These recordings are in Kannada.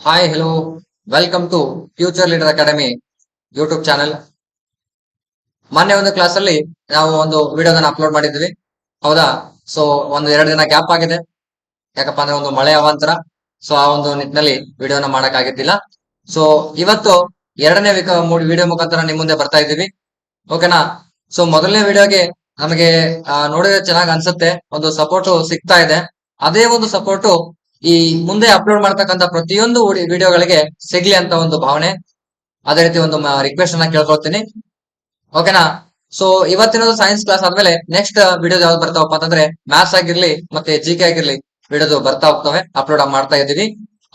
Hi hello welcome to future leader academy YouTube channel. ಮೊನ್ನೆ ಒಂದು ಕ್ಲಾಸ್ ಅಲ್ಲಿ ನಾವು ಒಂದು ವಿಡಿಯೋನ ಅಪ್ಲೋಡ್ ಮಾಡಿದ್ವಿ, ಹೌದಾ? ಸೊ ಒಂದು 2 ದಿನ ಗ್ಯಾಪ್ ಆಗಿದೆ, ಯಾಕಪ್ಪ ಅಂದ್ರೆ ಒಂದು ಮಳೆ ಅವಾಂತರ. ಸೊ ಆ ಒಂದು ನಿಟ್ಟಿನಲ್ಲಿ ವಿಡಿಯೋನ ಮಾಡಕ್ ಆಗಿದ್ದಿಲ್ಲ. ಸೊ ಇವತ್ತು ಎರಡನೇ ವಿಡಿಯೋ ಮುಖಾಂತರ ನಿಮ್ ಮುಂದೆ ಬರ್ತಾ ಇದ್ದೀವಿ, ಓಕೆನಾ? ಸೊ ಮೊದಲನೇ ವಿಡಿಯೋಗೆ ನಮಗೆ ನೋಡಿದ್ರೆ ಚೆನ್ನಾಗಿ ಅನ್ಸುತ್ತೆ, ಒಂದು ಸಪೋರ್ಟ್ ಸಿಗ್ತಾ ಇದೆ. ಅದೇ ಒಂದು ಸಪೋರ್ಟ್ ಈ ಮುಂದೆ ಅಪ್ಲೋಡ್ ಮಾಡ್ತಕ್ಕಂಥ ಪ್ರತಿಯೊಂದು ವಿಡಿಯೋಗಳಿಗೆ ಸಿಗ್ಲಿ ಅಂತ ಒಂದು ಭಾವನೆ, ಅದೇ ರೀತಿ ಒಂದು ರಿಕ್ವೆಸ್ಟ್ ಅನ್ನ ಕೇಳ್ಕೊಳ್ತೀನಿ, ಓಕೆನಾ? ಸೊ ಇವತ್ತಿನ ಸೈನ್ಸ್ ಕ್ಲಾಸ್ ಆದ್ಮೇಲೆ ನೆಕ್ಸ್ಟ್ ವಿಡಿಯೋಸ್ ಯಾವ್ದು ಬರ್ತಾವಪ್ಪ ಅಂತಂದ್ರೆ ಮ್ಯಾಥ್ಸ್ ಆಗಿರ್ಲಿ ಮತ್ತೆ GK ಆಗಿರ್ಲಿ ವಿಡಿಯೋಸ್ ಬರ್ತಾ ಹೋಗ್ತವೆ, ಅಪ್ಲೋಡ್ ಮಾಡ್ತಾ ಇದ್ದೀವಿ.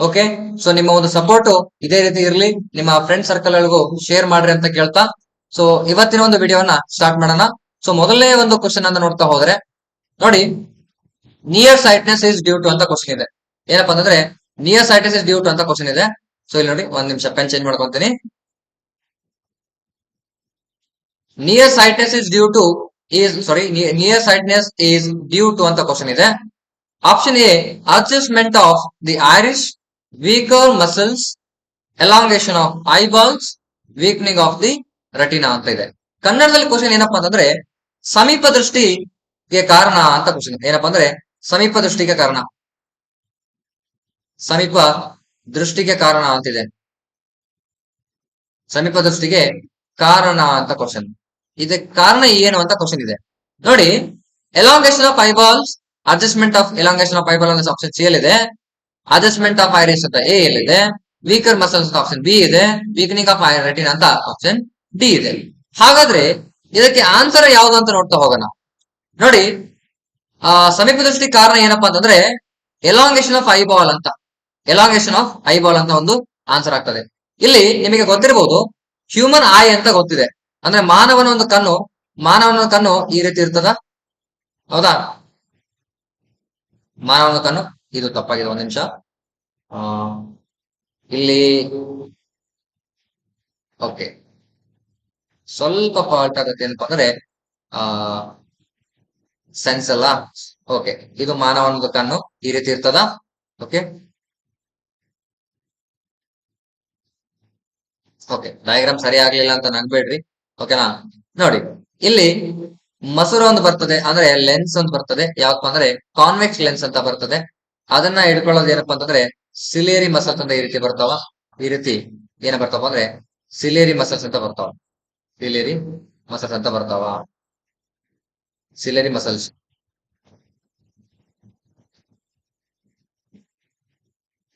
ಓಕೆ, ಸೊ ನಿಮ್ಮ ಒಂದು ಸಪೋರ್ಟ್ ಇದೇ ರೀತಿ ಇರ್ಲಿ, ನಿಮ್ಮ ಫ್ರೆಂಡ್ ಸರ್ಕಲ್ ಗಳಿಗೂ ಶೇರ್ ಮಾಡ್ರಿ ಅಂತ ಕೇಳ್ತಾ ಸೊ ಇವತ್ತಿನ ಒಂದು ವಿಡಿಯೋನ ಸ್ಟಾರ್ಟ್ ಮಾಡೋಣ. ಸೊ ಮೊದಲನೇ ಒಂದು ಕ್ವಶನ್ ಅಂತ ನೋಡ್ತಾ ಹೋದ್ರೆ ನೋಡಿ, near sightedness is due to ಅಂತ ಕ್ವಶನ್ ಇದೆ. ಏನಪ್ಪಾ ಅಂತಂದ್ರೆ near sightedness is due to ಅಂತ ಕ್ವಶನ್ ಇದೆ. ಸೊ ಇಲ್ಲಿ ನೋಡಿ, ಒಂದ್ ನಿಮಿಷ ಪೆನ್ ಚೇಂಜ್ ಮಾಡ್ಕೊಂತೀನಿ. Near sightedness is due to near sightedness is due to ಅಂತ ಕ್ವಶನ್ ಇದೆ. Option A, adjustment of the iris, weaker muscles, elongation of eyeballs, weakening of the retina ಅಂತ ಇದೆ. ಕನ್ನಡದಲ್ಲಿ ಕ್ವಶನ್ ಏನಪ್ಪಾ ಅಂತಂದ್ರೆ ಸಮೀಪ ದೃಷ್ಟಿಗೆ ಕಾರಣ ಅಂತ ಕ್ವಶನ್. ಏನಪ್ಪಾ ಅಂದ್ರೆ ಸಮೀಪ ದೃಷ್ಟಿಗೆ ಕಾರಣ, ಸಮೀಪ ದೃಷ್ಟಿಗೆ ಕಾರಣ ಅಂತಿದೆ. ಸಮೀಪ ದೃಷ್ಟಿಗೆ ಕಾರಣ ಅಂತ ಕ್ವಶನ್. ಇದಕ್ಕೆ ಕಾರಣ ಏನು ಅಂತ ಕ್ವಶನ್ ಇದೆ ನೋಡಿ. Elongation of eyeballs, adjustment of elongation of eyeball ಅಂತ ಆಪ್ಷನ್ ಸಿ ಇದೆ. ಅಡ್ಜಸ್ಟ್ಮೆಂಟ್ ಆಫ್ ಐರಿಸ್ ಅಂತ ಎ ಇದೆ. ವೀಕರ್ ಮಸಲ್ಸ್ ಆಪ್ಷನ್ ಬಿ ಇದೆ. ವೀಕನಿಂಗ್ ಆಫ್ ರೆಟಿನಾ ಅಂತ ಆಪ್ಷನ್ ಡಿ ಇದೆ. ಹಾಗಾದ್ರೆ ಇದಕ್ಕೆ ಆನ್ಸರ್ ಯಾವ್ದು ಅಂತ ನೋಡ್ತಾ ಹೋಗೋಣ. ನೋಡಿ, ಸಮೀಪ ದೃಷ್ಟಿ ಕಾರಣ ಏನಪ್ಪಾ ಅಂತಂದ್ರೆ ಎಲಾಂಗೇಶನ್ ಆಫ್ ಐಬಾಲ್ ಅಂತ, ಎಲಾಂಗೇಶನ್ ಆಫ್ ಐಬಾಲ್ ಅಂತ ಒಂದು ಆನ್ಸರ್ ಆಗ್ತದೆ. ಇಲ್ಲಿ ನಿಮಗೆ ಗೊತ್ತಿರಬಹುದು, ಹ್ಯೂಮನ್ ಐ ಅಂತ ಗೊತ್ತಿದೆ, ಅಂದ್ರೆ ಮಾನವನ ಒಂದು ಕಣ್ಣು ಈ ರೀತಿ ಇರ್ತದ, ಹೌದಾ? ಮಾನವನ ಕಣ್ಣು ಇದು ತಪ್ಪಾಗಿದೆ, ಒಂದ್ ನಿಮಿಷ. ಇಲ್ಲಿ ಓಕೆ, ಸ್ವಲ್ಪ ಫಾಲ್ಟ್ ಆಗುತ್ತೆ ಏನಪ್ಪ ಅಂದ್ರೆ ಸೆನ್ಸ್ ಅಲ್ಲ. ಓಕೆ, ಇದು ಮಾನವನ ಕಣ್ಣು ಈ ರೀತಿ ಇರ್ತದ. ಓಕೆ ಓಕೆ, ಡಯಾಗ್ರಾಮ್ ಸರಿ ಆಗ್ಲಿಲ್ಲ ಅಂತ ನನ್ಬೇಡ್ರಿ, ಓಕೆನಾ? ನೋಡಿ, ಇಲ್ಲಿ ಮಸೂರ ಒಂದು ಬರ್ತದೆ, ಅಂದ್ರೆ ಲೆನ್ಸ್ ಒಂದು ಬರ್ತದೆ. ಯಾವಪ್ಪ ಅಂದ್ರೆ ಕಾನ್ವೆಕ್ಸ್ ಲೆನ್ಸ್ ಅಂತ ಬರ್ತದೆ. ಅದನ್ನ ಹಿಡ್ಕೊಳ್ಳೋದು ಏನಪ್ಪಾ ಅಂತಂದ್ರೆ ಸಿಲಿಯರಿ ಮಸಲ್ಸ್ ಅಂತ ಈ ರೀತಿ ಬರ್ತಾವ. ಈ ರೀತಿ ಏನ ಬರ್ತಾವ ಅಂದ್ರೆ ಸಿಲಿಯರಿ ಮಸಲ್ಸ್ ಅಂತ ಬರ್ತಾವ. ಸಿಲಿಯರಿ ಮಸಲ್ಸ್ ಅಂತ ಬರ್ತಾವ. ಸಿಲಿಯರಿ ಮಸಲ್ಸ್,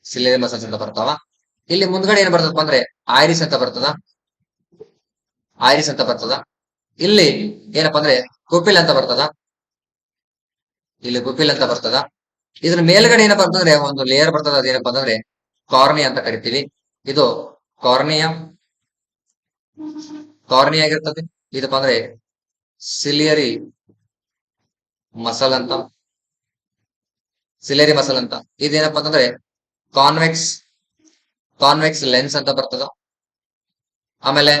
ಸಿಲಿಯರಿ ಮಸಲ್ಸ್ ಅಂತ ಬರ್ತಾವ. ಇಲ್ಲಿ ಮುಂದ್ಗಡೆ ಏನ್ ಬರ್ತದಪ್ಪ ಅಂದ್ರೆ ಐರಿಸ್ ಅಂತ ಬರ್ತದ, ಐರಿಸ್ ಅಂತ ಬರ್ತದ. ಇಲ್ಲಿ ಏನಪ್ಪಾ ಅಂದ್ರೆ ಪುಪಿಲ್ ಅಂತ ಬರ್ತದ, ಇಲ್ಲಿ ಪುಪಿಲ್ ಅಂತ ಬರ್ತದ. ಇದ್ರ ಮೇಲ್ಗಡೆ ಏನಪ್ಪಾ ಅಂತಂದ್ರೆ ಒಂದು ಲೇಯರ್ ಬರ್ತದ, ಅದೇನಪ್ಪಾ ಅಂತಂದ್ರೆ ಕಾರ್ನಿಯಾ ಅಂತ ಕರಿತೀವಿ. ಇದು ಕಾರ್ನಿಯಾ, ಕಾರ್ನಿಯಾ ಆಗಿರ್ತದೆ. ಇದಪ್ಪ ಅಂದ್ರೆ ಸಿಲಿಯರಿ ಮಸಲ್ ಅಂತ, ಸಿಲಿಯರಿ ಮಸಲ್ ಅಂತ. ಇದೇನಪ್ಪಾ ಅಂತಂದ್ರೆ ಕಾನ್ವೆಕ್ಸ್, ಕಾನ್ವೆಕ್ಸ್ ಲೆನ್ಸ್ ಅಂತ ಬರ್ತದ. ಆಮೇಲೆ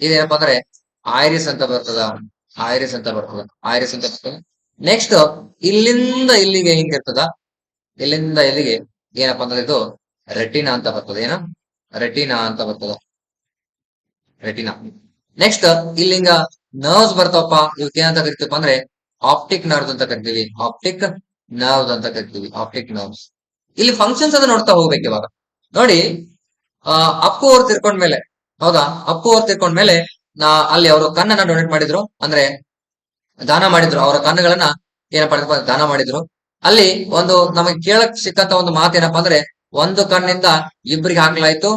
ಇದೇನಪ್ಪಾ ಅಂದ್ರೆ ಐರಿಸ್ ಅಂತ ಬರ್ತದ, ಐರಿಸ್ ಅಂತ ಬರ್ತದ, ಐರಿಸ್ ಅಂತ ಬರ್ತದ. ನೆಕ್ಸ್ಟ್ ಇಲ್ಲಿಂದ ಇಲ್ಲಿಗೆ ಹಿಂಗಿರ್ತದ, ಇಲ್ಲಿಂದ ಇಲ್ಲಿಗೆ ಏನಪ್ಪಾ ಅಂದ್ರೆ ಇದು ರೆಟಿನಾ ಅಂತ ಬರ್ತದೆ. ಏನ ರೆಟಿನಾ ಅಂತ ಬರ್ತದ, ರೆಟಿನಾ. ನೆಕ್ಸ್ಟ್ ಇಲ್ಲಿಂಗ ನರ್ವ್ಸ್ ಬರ್ತಾವಪ್ಪ, ಇವಕ್ಕೆ ಏನಂತ ಕರಿತೀವಪ್ಪ ಅಂದ್ರೆ ಆಪ್ಟಿಕ್ ನರ್ವ್ಸ್ ಅಂತ ಕರಿತೀವಿ, ಆಪ್ಟಿಕ್ ನರ್ವ್ಸ್ ಅಂತ ಕರಿತೀವಿ, ಆಪ್ಟಿಕ್ ನರ್ವ್ಸ್. ಇಲ್ಲಿ ಫಂಕ್ಷನ್ಸ್ ಅನ್ನ ನೋಡ್ತಾ ಹೋಗ್ಬೇಕು ಇವಾಗ. ನೋಡಿ, ಅಪ್ಪು ಅವ್ರು ತಿರ್ಕೊಂಡ್ಮೇಲೆ, ಹೌದಾ? ಅಪ್ಪು ಅವ್ರು ತಿರ್ಕೊಂಡ್ಮೇಲೆ ಅಲ್ಲಿ ಅವರು ಕಣ್ಣನ್ನ ಡೊನೇಟ್ ಮಾಡಿದ್ರು, ಅಂದ್ರೆ ದಾನ ಮಾಡಿದ್ರು. ಅವರ ಕಣ್ಣುಗಳನ್ನ ಏನಪ್ಪಾ ದಾನ ಮಾಡಿದ್ರು. ಅಲ್ಲಿ ಒಂದು ನಮಗೆ ಕೇಳಕ್ ಸಿಕ್ಕಂತ ಒಂದು ಮಾತೇನಪ್ಪಾ ಅಂದ್ರೆ ಒಂದು ಕಣ್ಣಿಂದ ಇಬ್ಬರಿಗೆ ಹಾಕ್ಲಾಯ್ತು,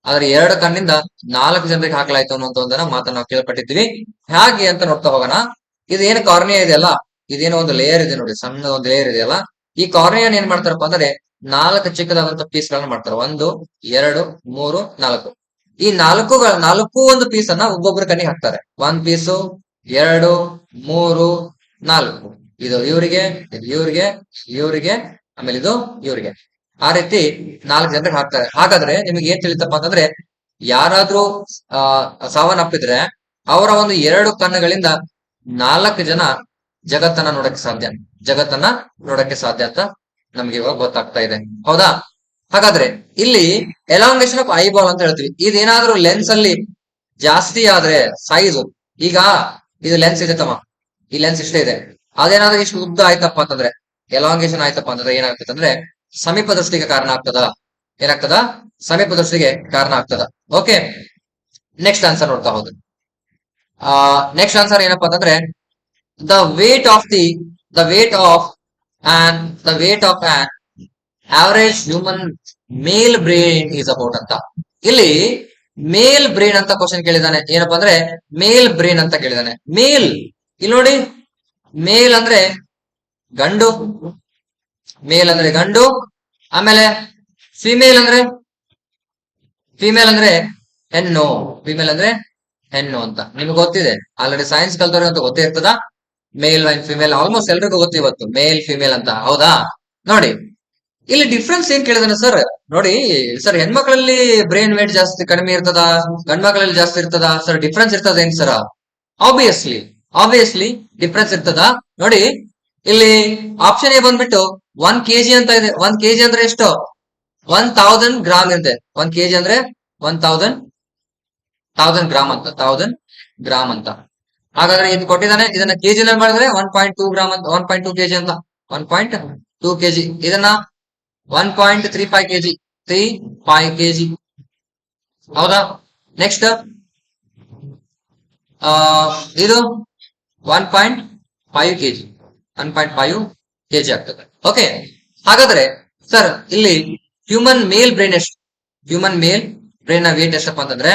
ಆದ್ರೆ 2 ಕಣ್ಣಿಂದ 4 ಜನರಿಗೆ ಹಾಕ್ಲಾಯ್ತು ಅನ್ನೋ ಒಂದನ್ನ ಮಾತನ್ನ ನಾವು ಕೇಳ್ಪಟ್ಟಿದ್ವಿ. ಹೇಗೆ ಅಂತ ನೋಡ್ತಾ ಹೋಗೋಣ. ಇದು ಏನು ಕಾರ್ನಿಯಾ ಇದೆಯಲ್ಲ, ಇದೇನೋ ಒಂದು ಲೇಯರ್ ಇದೆ ನೋಡಿ, ಸಣ್ಣ ಒಂದು ಲೇಯರ್ ಇದೆಯಲ್ಲ. ಈ ಕಾರ್ನಿಯಾ ಏನ್ ಮಾಡ್ತಾರಪ್ಪ ಅಂದ್ರೆ 4 ಚಿಕ್ಕದಾದಂತ ಪೀಸ್ ಗಳನ್ನ ಮಾಡ್ತಾರೆ. 1 2 3 4. ಈ ನಾಲ್ಕು ಒಂದು ಪೀಸ್ ಅನ್ನ ಒಬ್ಬೊಬ್ಬರ ಕಣ್ಣಿಗೆ ಹಾಕ್ತಾರೆ. 1 ಪೀಸು, 2 3 4. ಇದು ಇವ್ರಿಗೆ, ಇದು ಇವ್ರಿಗೆ, ಇವ್ರಿಗೆ, ಆಮೇಲೆ ಇದು ಇವ್ರಿಗೆ. ಆ ರೀತಿ 4 ಜನರಿಗೆ ಹಾಕ್ತಾರೆ. ಹಾಗಾದ್ರೆ ನಿಮ್ಗೆ ಏನ್ ತಿಳಿತಪ್ಪ ಅಂತಂದ್ರೆ ಯಾರಾದ್ರೂ ಸಾವನ್ನಪ್ಪಿದ್ರೆ ಅವರ ಒಂದು 2 ಕಣ್ಣುಗಳಿಂದ 4 ಜನ ಜಗತ್ತನ್ನ ನೋಡಕ್ಕೆ ಸಾಧ್ಯ, ಜಗತ್ತನ್ನ ನೋಡಕ್ಕೆ ಸಾಧ್ಯ ಅಂತ ನಮ್ಗೆ ಇವಾಗ ಗೊತ್ತಾಗ್ತಾ ಇದೆ, ಹೌದಾ? ಹಾಗಾದ್ರೆ ಇಲ್ಲಿ ಎಲಾಂಗೇಶನ್ ಆಫ್ ಐಬಾಲ್ ಅಂತ ಹೇಳ್ತೀವಿ. ಇದೇನಾದ್ರೂ ಲೆನ್ಸ್ ಅಲ್ಲಿ ಜಾಸ್ತಿ ಆದ್ರೆ ಸೈಜ್, ಈಗ ಇದು ಲೆನ್ಸ್ ಇದೆ ತಮ್ಮ, ಈ ಲೆನ್ಸ್ ಇಷ್ಟೇ ಇದೆ, ಅದೇನಾದ್ರೂ ಇಷ್ಟು ಉದ್ದ ಆಯ್ತಪ್ಪ ಅಂತಂದ್ರೆ, ಎಲಾಂಗೇಶನ್ ಆಯ್ತಪ್ಪ ಅಂತಂದ್ರೆ ಏನಾಗ್ತದೆ ಅಂದ್ರೆ ಸಮೀಪ ದೃಷ್ಟಿಗೆ ಕಾರಣ ಆಗ್ತದ. ಏನಾಗ್ತದ? ಸಮೀಪ ದೃಷ್ಟಿಗೆ ಕಾರಣ ಆಗ್ತದ. ಓಕೆ, ನೆಕ್ಸ್ಟ್ ಆನ್ಸರ್ ನೋಡ್ತಾ ಹೋದ್ರೆ ನೆಕ್ಸ್ಟ್ ಆನ್ಸರ್ ಏನಪ್ಪಾ ಅಂತಂದ್ರೆ the weight of the weight of an average human male brain is about ಅಂತ. ಇಲ್ಲಿ ಮೇಲ್ ಬ್ರೈನ್ ಅಂತ ಕ್ವಶನ್ ಕೇಳಿದಾನೆ. ಏನಪ್ಪಾ ಅಂದ್ರೆ ಮೇಲ್ ಬ್ರೈನ್ ಅಂತ ಕೇಳಿದಾನೆ. ಮೇಲ್, ಇಲ್ಲಿ ನೋಡಿ, ಮೇಲ್ ಅಂದ್ರೆ ಗಂಡು, ಮೇಲ್ ಅಂದ್ರೆ ಗಂಡು, ಆಮೇಲೆ ಫಿಮೇಲ್ ಅಂದ್ರೆ ಹೆಣ್ಣು, ಫಿಮೇಲ್ ಅಂದ್ರೆ ಹೆಣ್ಣು ಅಂತ ನಿಮ್ಗೆ ಗೊತ್ತಿದೆ. ಆಲ್ರೆಡಿ ಸೈನ್ಸ್ ಕಲ್ತವ್ರಿಗೆ ಅಂತ ಗೊತ್ತೇ ಇರ್ತದ. ಮೇಲ್ ಅಂಡ್ ಫಿಮೇಲ್ ಆಲ್ಮೋಸ್ಟ್ ಎಲ್ರಿಗೂ ಗೊತ್ತು ಇವತ್ತು, ಮೇಲ್ ಫಿಮೇಲ್ ಅಂತ. ಹೌದಾ? ನೋಡಿ ಇಲ್ಲಿ ಡಿಫ್ರೆನ್ಸ್ ಏನ್ ಕೇಳಿದಾನೆ ಸರ್. ನೋಡಿ ಸರ್, ಹೆಣ್ಮಕ್ಳಲ್ಲಿ ಬ್ರೈನ್ ವೇಟ್ ಜಾಸ್ತಿ ಕಡಿಮೆ ಇರ್ತದ, ಗಂಡ್ ಮಕ್ಳಲ್ಲಿ ಜಾಸ್ತಿ ಇರ್ತದ ಸರ್? ಡಿಫ್ರೆನ್ಸ್ ಇರ್ತದ ಏನ್ ಸರ್? ಆಬ್ವಿಯಸ್ಲಿ ಡಿಫ್ರೆನ್ಸ್ ಇರ್ತದ. ನೋಡಿ ಇಲ್ಲಿ ಆಪ್ಷನ್ ಎ ಬಂದ್ಬಿಟ್ಟು 1 kg ಅಂತ ಇದೆ. 1 kg ಅಂದ್ರೆ ಎಷ್ಟು? 1000 ಗ್ರಾಮ್ ಇದೆ. 1 kg ಅಂದ್ರೆ 1000 ಗ್ರಾಮ್ ಅಂತ, 1000 ಗ್ರಾಮ್ ಅಂತ. ಹಾಗಾದ್ರೆ ಇದು ಕೊಟ್ಟಿದ್ದಾನೆ, ಇದನ್ನ ಕೆಜಿ ನಲ್ಲಿ ಮಾಡಿದ್ರೆ 1.2 ಗ್ರಾಮ್ ಅಂತ, 1.2 kg ಅಂತ, 1.2 kg. ಇದನ್ನ 1.35 kg, 35 kg. ಹೌದಾ? ನೆಕ್ಸ್ಟ್ ಇದು 1.5 kg, 1.5 kg ಆಗ್ತದೆ. ಓಕೆ, ಹಾಗಾದ್ರೆ ಸರ್ ಇಲ್ಲಿ ಹ್ಯೂಮನ್ ಮೇಲ್ ಬ್ರೈನ್ ಎಷ್ಟು? ಹ್ಯೂಮನ್ ಮೇಲ್ ಬ್ರೈನ್ ನ ವೇಟ್ ಎಷ್ಟಪ್ಪ ಅಂತಂದ್ರೆ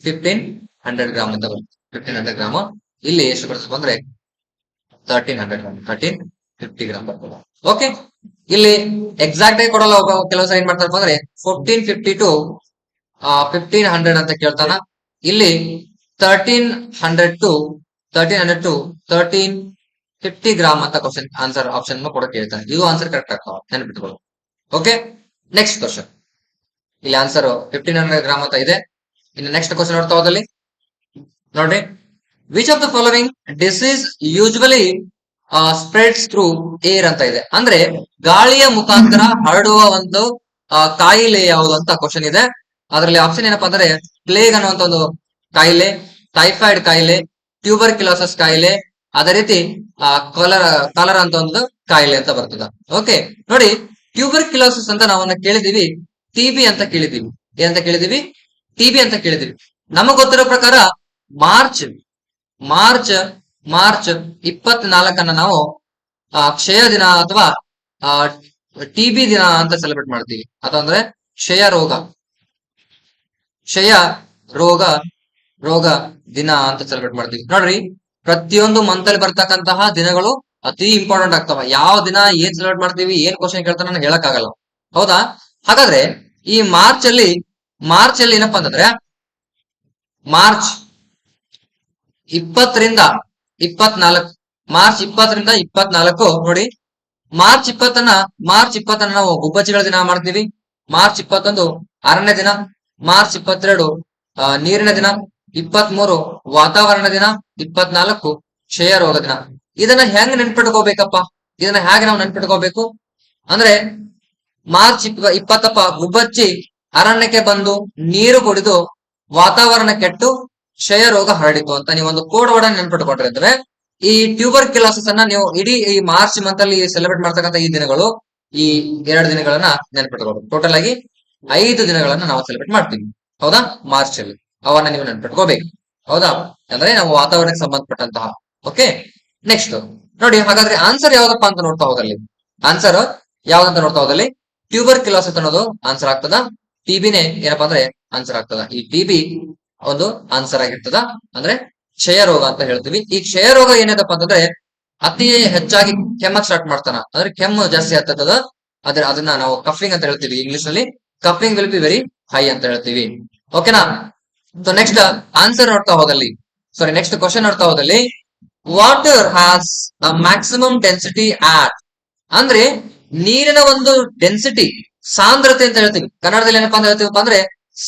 1500 ಗ್ರಾಮ್ ಅಂತ ಬರುತ್ತೆ. 1500 ಗ್ರಾಮ್. ಇಲ್ಲಿ ಎಷ್ಟು ಬರ್ತದೆ ಅಂದ್ರೆ 1300 ಗ್ರಾಮ್, 1350 ಗ್ರಾಮ್ ಬರ್ತದೆ. ಓಕೆ, ಇಲ್ಲಿ ಎಕ್ಸಾಕ್ಟ್ ಆಗಿ ಕೊಡಲ್ಲ. ಕೆಲವು ಸಲ ಏನ್ ಮಾಡ್ತಾರಪ್ಪ ಅಂದ್ರೆ 1450 to 1500 ಅಂತ ಕೇಳ್ತಾನ. ಇಲ್ಲಿ 1300 to 1350 ಗ್ರಾಮ್ ಅಂತ ಕ್ವಶನ್ ಆನ್ಸರ್ ಆಪ್ಷನ್ ಕೊಡಕ್ಕೆ ಹೇಳ್ತಾನೆ. ಇದು ಆನ್ಸರ್ ಕರೆಕ್ಟ್ ಆಗ್ತಾವ, ನೆನಪಿಟ್ಕೊಳ್ಳಿ. Okay, next question. ಇಲ್ಲಿ ಆನ್ಸರ್ 1500 ಗ್ರಾಮ್ ಅಂತ ಇದೆ. ಇನ್ನು ನೆಕ್ಸ್ಟ್ ಕ್ವಶನ್ ನೋಡ್ತಾ ಹೋದಲ್ಲಿ ನೋಡ್ರಿ, which of the following disease usually spreads through air ಅಂತ ಇದೆ. ಅಂದ್ರೆ ಗಾಳಿಯ ಮುಖಾಂತರ ಹರಡುವ ಒಂದು ಕಾಯಿಲೆ ಯಾವುದು ಅಂತ ಕ್ವಶನ್ ಇದೆ. ಅದರಲ್ಲಿ ಆಪ್ಷನ್ ಏನಪ್ಪಾ ಅಂದ್ರೆ ಪ್ಲೇಗ್ ಅನ್ನುವಂತ ಒಂದು ಕಾಯಿಲೆ, ಟೈಫಾಯ್ಡ್ ಕಾಯಿಲೆ, ಟ್ಯೂಬರ್ಕ್ಯುಲೋಸಿಸ್ ಕಾಯಿಲೆ, ಅದೇ ರೀತಿ ಕಾಲರ ಅಂತ ಒಂದು ಕಾಯಿಲೆ ಅಂತ ಬರ್ತದ. ಓಕೆ, ನೋಡಿ ಟ್ಯೂಬರ್ಕ್ಯುಲೋಸಿಸ್ ಅಂತ ನಾವನ್ನ ಕೇಳಿದೀವಿ, ಟಿಬಿ ಅಂತ ಕೇಳಿದೀವಿ. ಏನಂತ ಕೇಳಿದೀವಿ? ಟಿಬಿ ಅಂತ ಕೇಳಿದೀವಿ. ನಮಗ್ ಗೊತ್ತಿರೋ ಪ್ರಕಾರ ಮಾರ್ಚ್ 24 ನಾವು ಕ್ಷಯ ದಿನ ಅಥವಾ ಟಿಬಿ ದಿನ ಅಂತ ಸೆಲೆಬ್ರೇಟ್ ಮಾಡ್ತೀವಿ. ಅಥವಾ ಅಂದ್ರೆ ಕ್ಷಯ ರೋಗ ದಿನ ಅಂತ ಸೆಲೆಬ್ರೇಟ್ ಮಾಡ್ತೀವಿ. ನೋಡ್ರಿ, ಪ್ರತಿಯೊಂದು ಮಂತ್ ಅಲ್ಲಿ ಬರ್ತಕ್ಕಂತಹ ದಿನಗಳು ಅತಿ ಇಂಪಾರ್ಟೆಂಟ್ ಆಗ್ತಾವ. ಯಾವ ದಿನ ಏನ್ ಸೆಲೆಬ್ರೇಟ್ ಮಾಡ್ತೀವಿ, ಏನ್ ಕ್ವಶನ್ ಕೇಳ್ತಾರ ನನಗೆ ಹೇಳಕ್ ಆಗಲ್ಲ. ಹೌದಾ? ಹಾಗಾದ್ರೆ ಈ ಮಾರ್ಚ್ ಅಲ್ಲಿ ಏನಪ್ಪಾ ಅಂತಂದ್ರೆ ಮಾರ್ಚ್ 20ರಿಂದ 24, ಮಾರ್ಚ್ 20ರಿಂದ 24 ನೋಡಿ. ಮಾರ್ಚ್ 20ನ್ನ ನಾವು ಗುಬ್ಬಚ್ಚಿಗಳ ದಿನ ಮಾಡ್ತೀವಿ. ಮಾರ್ಚ್ 21 ಅರಣ್ಯ ದಿನ, ಮಾರ್ಚ್ 22 ನೀರಿನ ದಿನ, 23 ವಾತಾವರಣ ದಿನ, 24 ಕ್ಷಯ ರೋಗ ದಿನ. ಇದನ್ನ ಹೆಂಗ್ ನೆನ್ಪಿಟ್ಕೋಬೇಕಪ್ಪ? ಇದನ್ನ ಹೇಗೆ ನಾವು ನೆನ್ಪಿಟ್ಕೋಬೇಕು ಅಂದ್ರೆ ಮಾರ್ಚ್ 20 ಗುಬ್ಬಚ್ಚಿ ಅರಣ್ಯಕ್ಕೆ ಬಂದು ನೀರು ಕುಡಿದು ವಾತಾವರಣ ಕೆಟ್ಟು ಕ್ಷಯ ರೋಗ ಹರಡಿತು ಅಂತ ನೀವು ಒಂದು ಕೋಡ್ ವರ್ಡ್ ನೆನ್ಪಿಟ್ಕೊಂಡಿದ್ರೆ, ಈ ಟ್ಯೂಬರ್ಕ್ಯುಲೋಸಿಸ್ ಅನ್ನ ನೀವು ಇಡೀ ಈ ಮಾರ್ಚ್ ಮಂತ್ ಅಲ್ಲಿ ಸೆಲೆಬ್ರೇಟ್ ಮಾಡ್ತಕ್ಕಂಥ ಈ ದಿನಗಳು, ಈ 2 ದಿನಗಳನ್ನ ನೆನ್ಪಿಟ್ಕೋಬೇಕು. ಟೋಟಲ್ ಆಗಿ 5 ದಿನಗಳನ್ನ ನಾವು ಸೆಲೆಬ್ರೇಟ್ ಮಾಡ್ತೀವಿ. ಹೌದಾ? ಮಾರ್ಚ್ ಅಲ್ಲಿ ಅವನ್ನ ನೀವು ನೆನ್ಪಿಟ್ಕೋಬೇಕು. ಹೌದಾ? ಅಂದ್ರೆ ನಾವು ವಾತಾವರಣಕ್ಕೆ ಸಂಬಂಧಪಟ್ಟಂತಹ. ಓಕೆ, ನೆಕ್ಸ್ಟ್ ನೋಡಿ. ಹಾಗಾದ್ರೆ ಆನ್ಸರ್ ಯಾವ್ದಪ್ಪ ಅಂತ ನೋಡ್ತಾ ಹೋದಲ್ಲಿ, ಆನ್ಸರ್ ಯಾವ್ದಂತ ನೋಡ್ತಾ ಹೋದಲ್ಲಿ ಟ್ಯೂಬರ್ಕ್ಯುಲೋಸಿಸ್ ಅನ್ನೋದು ಆನ್ಸರ್ ಆಗ್ತದ. ಟಿಬಿನೇ ಏನಪ್ಪಾ ಅಂದ್ರೆ ಆನ್ಸರ್ ಆಗ್ತದ. ಈ ಟಿಬಿ ಒಂದು ಆನ್ಸರ್ ಆಗಿರ್ತದ. ಅಂದ್ರೆ ಕ್ಷಯ ರೋಗ ಅಂತ ಹೇಳ್ತೀವಿ. ಈ ಕ್ಷಯ ರೋಗ ಏನದಪ್ಪ ಅಂತಂದ್ರೆ ಅತಿ ಹೆಚ್ಚಾಗಿ ಕೆಮ್ಮಕ್ ಸ್ಟಾರ್ಟ್ ಮಾಡ್ತಾನ. ಅಂದ್ರೆ ಕೆಮ್ಮು ಜಾಸ್ತಿ ಆಗ್ತದ. ಅದನ್ನ ನಾವು ಕಫಿಂಗ್ ಅಂತ ಹೇಳ್ತೀವಿ. ಇಂಗ್ಲಿಷ್ ನಲ್ಲಿ coughing will be very high ಅಂತ ಹೇಳ್ತೀವಿ. ಓಕೆನಾ? ಸೊ ನೆಕ್ಸ್ಟ್ ಆನ್ಸರ್ ನೋಡ್ತಾ ಹೋದಲ್ಲಿ, ಸಾರಿ ನೆಕ್ಸ್ಟ್ ಕ್ವಶನ್ ನೋಡ್ತಾ ಹೋದಲ್ಲಿ, water has a maximum density at. ಅಂದ್ರೆ ನೀರಿನ ಒಂದು ಡೆನ್ಸಿಟಿ, ಸಾಂದ್ರತೆ ಅಂತ ಹೇಳ್ತೀವಿ. ಕನ್ನಡದಲ್ಲಿ ಏನಪ್ಪಾ ಅಂತ ಹೇಳ್ತೀವಪ್ಪ ಅಂದ್ರೆ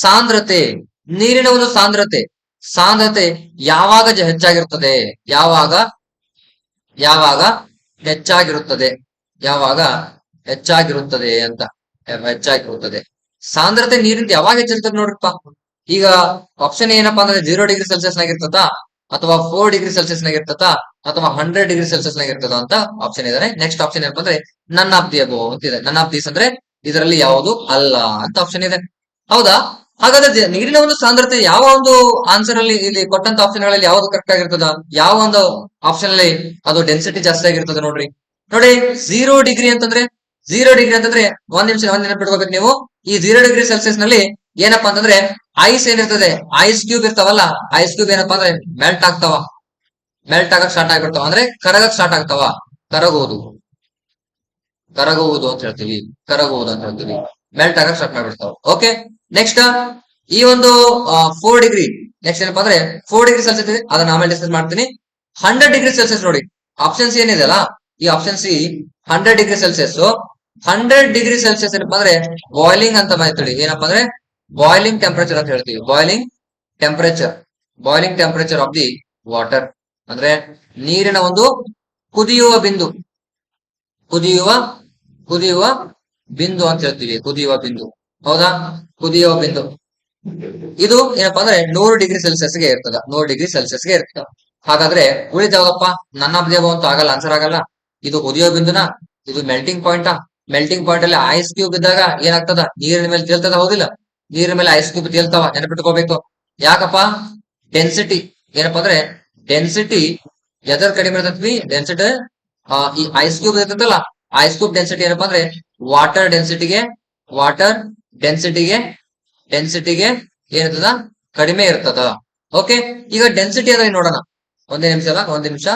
ಸಾಂದ್ರತೆ. ನೀರಿನ ಒಂದು ಸಾಂದ್ರತೆ ಯಾವಾಗ ಹೆಚ್ಚಾಗಿರುತ್ತದೆ? ಯಾವಾಗ ಹೆಚ್ಚಾಗಿರುತ್ತದೆ ಅಂತ ಹೆಚ್ಚಾಗಿರುತ್ತದೆ. ಸಾಂದ್ರತೆ ನೀರಿಂದ ಯಾವಾಗ ಹೆಚ್ಚಿರ್ತದೆ ನೋಡ್ರಿಪ್ಪ. ಈಗ ಆಪ್ಷನ್ ಏನಪ್ಪಾ ಅಂದ್ರೆ 0 ಡಿಗ್ರಿ ಸೆಲ್ಸಿಯಸ್ ನಾಗ ಇರ್ತದ, ಅಥವಾ 4 ಡಿಗ್ರಿ ಸೆಲ್ಸಿಯಸ್ ನಾಗ ಇರ್ತದ, ಅಥವಾ 100 ಡಿಗ್ರಿ ಸೆಲ್ಸಿಯಸ್ ನಾಗ ಇರ್ತದ ಅಂತ ಆಪ್ಷನ್ ಇದಾರೆ. ನೆಕ್ಸ್ಟ್ ಆಪ್ಷನ್ ಏನಪ್ಪಾ ಅಂದ್ರೆ ನನ್ ಆಫ್ ದಿ ಅಬೋ ಅಂತಿದೆ. ನನ್ ಆಫ್ ದೀಸ್ ಅಂದ್ರೆ ಇದರಲ್ಲಿ ಯಾವುದು ಅಲ್ಲ ಅಂತ ಆಪ್ಷನ್ ಇದೆ. ಹೌದಾ? ಹಾಗಾದ್ರೆ ನೀರಿನ ಒಂದು ಸಾಂದ್ರತೆ ಯಾವ ಒಂದು ಆನ್ಸರ್ ಅಲ್ಲಿ ಇಲ್ಲಿ ಕೊಟ್ಟಂತ ಆಪ್ಷನ್ ಗಳಲ್ಲಿ ಯಾವ್ದು ಕರೆಕ್ಟ್ ಆಗಿರ್ತದ? ಯಾವ ಒಂದು ಆಪ್ಷನ್ ಅಲ್ಲಿ ಅದು ಡೆನ್ಸಿಟಿ ಜಾಸ್ತಿ ಆಗಿರ್ತದೆ ನೋಡ್ರಿ. ನೋಡಿ 0 ಡಿಗ್ರಿ ಅಂತಂದ್ರೆ 0 ಡಿಗ್ರಿ ಅಂತಂದ್ರೆ ಒಂದ್ ನಿಮಿಷ ನೆನಪಿಟ್ಕೋಬೇಕು ನೀವು. ಈ 0 ಡಿಗ್ರಿ ಸೆಲ್ಸಿಯಸ್ ನಲ್ಲಿ ಏನಪ್ಪಾ ಅಂತಂದ್ರೆ ಐಸ್ ಏನಿರ್ತದೆ, ಐಸ್ ಕ್ಯೂಬ್ ಇರ್ತಾವಲ್ಲ, ಐಸ್ ಕ್ಯೂಬ್ ಏನಪ್ಪಾ ಅಂದ್ರೆ ಮೆಲ್ಟ್ ಆಗ್ತಾವ, ಮೆಲ್ಟ್ ಆಗಕ್ ಸ್ಟಾರ್ಟ್ ಆಗಿರ್ತಾವ, ಅಂದ್ರೆ ಕರಗಕ್ ಸ್ಟಾರ್ಟ್ ಆಗ್ತಾವ. ಕರಗುವುದು ಕರಗುವುದು ಅಂತ ಹೇಳ್ತೀವಿ, ಕರಗುವುದು ಅಂತ ಹೇಳ್ತೀವಿ, ಮೆಲ್ಟ್ ಆಗಕ್ ಸ್ಟಾರ್ಟ್ ಮಾಡ್ಬಿಡ್ತಾವ. ಓಕೆ, ನೆಕ್ಸ್ಟ್ ಈ ಒಂದು 4 ಡಿಗ್ರಿ, ನೆಕ್ಸ್ಟ್ ಏನಪ್ಪಾ ಅಂದ್ರೆ 4 ಡಿಗ್ರಿ ಸೆಲ್ಸಿಯಸ್ ಇದೆ, ಅದನ್ನ ಆಮೇಲೆ ಡಿಸ್ಕಸ್ ಮಾಡ್ತೀನಿ. 100 ಡಿಗ್ರಿ ಸೆಲ್ಸಿಯಸ್ ನೋಡಿ, ಆಪ್ಷನ್ ಸಿ ಏನಿದೆ ಅಲ್ಲ, ಈ option C 100 degree Celsius. 100 degree Celsius ಏನಪ್ಪಾ ಅಂದ್ರೆ ಬಾಯ್ಲಿಂಗ್ ಅಂತ ಮಾಡ್ತೀವಿ. ಏನಪ್ಪಾ ಅಂದ್ರೆ ಬಾಯ್ಲಿಂಗ್ ಟೆಂಪರೇಚರ್ ಅಂತ ಹೇಳ್ತೀವಿ. Boiling temperature, boiling temperature of the water ಅಂದ್ರೆ ನೀರಿನ ಒಂದು ಕುದಿಯುವ ಬಿಂದು, ಕುದಿಯುವ ಕುದಿಯುವ ಬಿಂದು ಅಂತ ಹೇಳ್ತೀವಿ. ಕುದಿಯುವ ಬಿಂದು, ಹೌದಾ? ಕುದಿಯುವ ಬಿಂದು ಇದು ಏನಪ್ಪಾ ಅಂದ್ರೆ 100 ಡಿಗ್ರಿ ಸೆಲ್ಸಿಯಸ್ಗೆ ಇರ್ತದ, 100 ಡಿಗ್ರಿ ಸೆಲ್ಸಿಯಸ್ಗೆ ಇರ್ತದ. ಹಾಗಾದ್ರೆ ಉಳಿದಾವಪ್ಪ ನನ್ನ ಅಬ್ದೇವ ಅಂತ ಆಗಲ್ಲ, ಆನ್ಸರ್ ಆಗಲ್ಲ. ಇದು ಕುದಿಯೋ ಬಿಂದುನಾ, ಇದು ಮೆಲ್ಟಿಂಗ್ ಪಾಯಿಂಟ್. ಮೆಲ್ಟಿಂಗ್ ಪಾಯಿಂಟ್ ಅಲ್ಲಿ ಐಸ್ ಕ್ಯೂಬ್ ಇದ್ದಾಗ ಏನಾಗ್ತದ, ನೀರಿನ ಮೇಲೆ ತೇಲ್ತದ, ಹೌದಿಲ್ಲ? ನೀರಿನ ಮೇಲೆ ಐಸ್ ಕ್ಯೂಬ್ ತೇಲ್ತಾವ, ನೆನಪಿಟ್ಕೋಬೇಕು. ಯಾಕಪ್ಪ? ಡೆನ್ಸಿಟಿ ಏನಪ್ಪಾ ಅಂದ್ರೆ ಡೆನ್ಸಿಟಿ ಎದರ್ ಕಡಿಮೆ ಇರ್ತೈತಿ? ಡೆನ್ಸಿಟಿ ಈ ಐಸ್ ಕ್ಯೂಬ್ ಇರ್ತದಲ್ಲ, ಐಸ್ ಕ್ಯೂಬ್ ಡೆನ್ಸಿಟಿ ಏನಪ್ಪಾ ಅಂದ್ರೆ ವಾಟರ್ ಡೆನ್ಸಿಟಿಗೆ, ವಾಟರ್ ಡೆನ್ಸಿಟಿಗೆ ಡೆನ್ಸಿಟಿಗೆ ಏನಿರ್ತದ, ಕಡಿಮೆ ಇರ್ತದ. ಓಕೆ, ಈಗ ಡೆನ್ಸಿಟಿ ಅಂದ್ರೆ ನೋಡೋಣ. ಒಂದೇ ನಿಮಿಷ ಅಲ್ಲ, ಒಂದ್ ನಿಮಿಷ.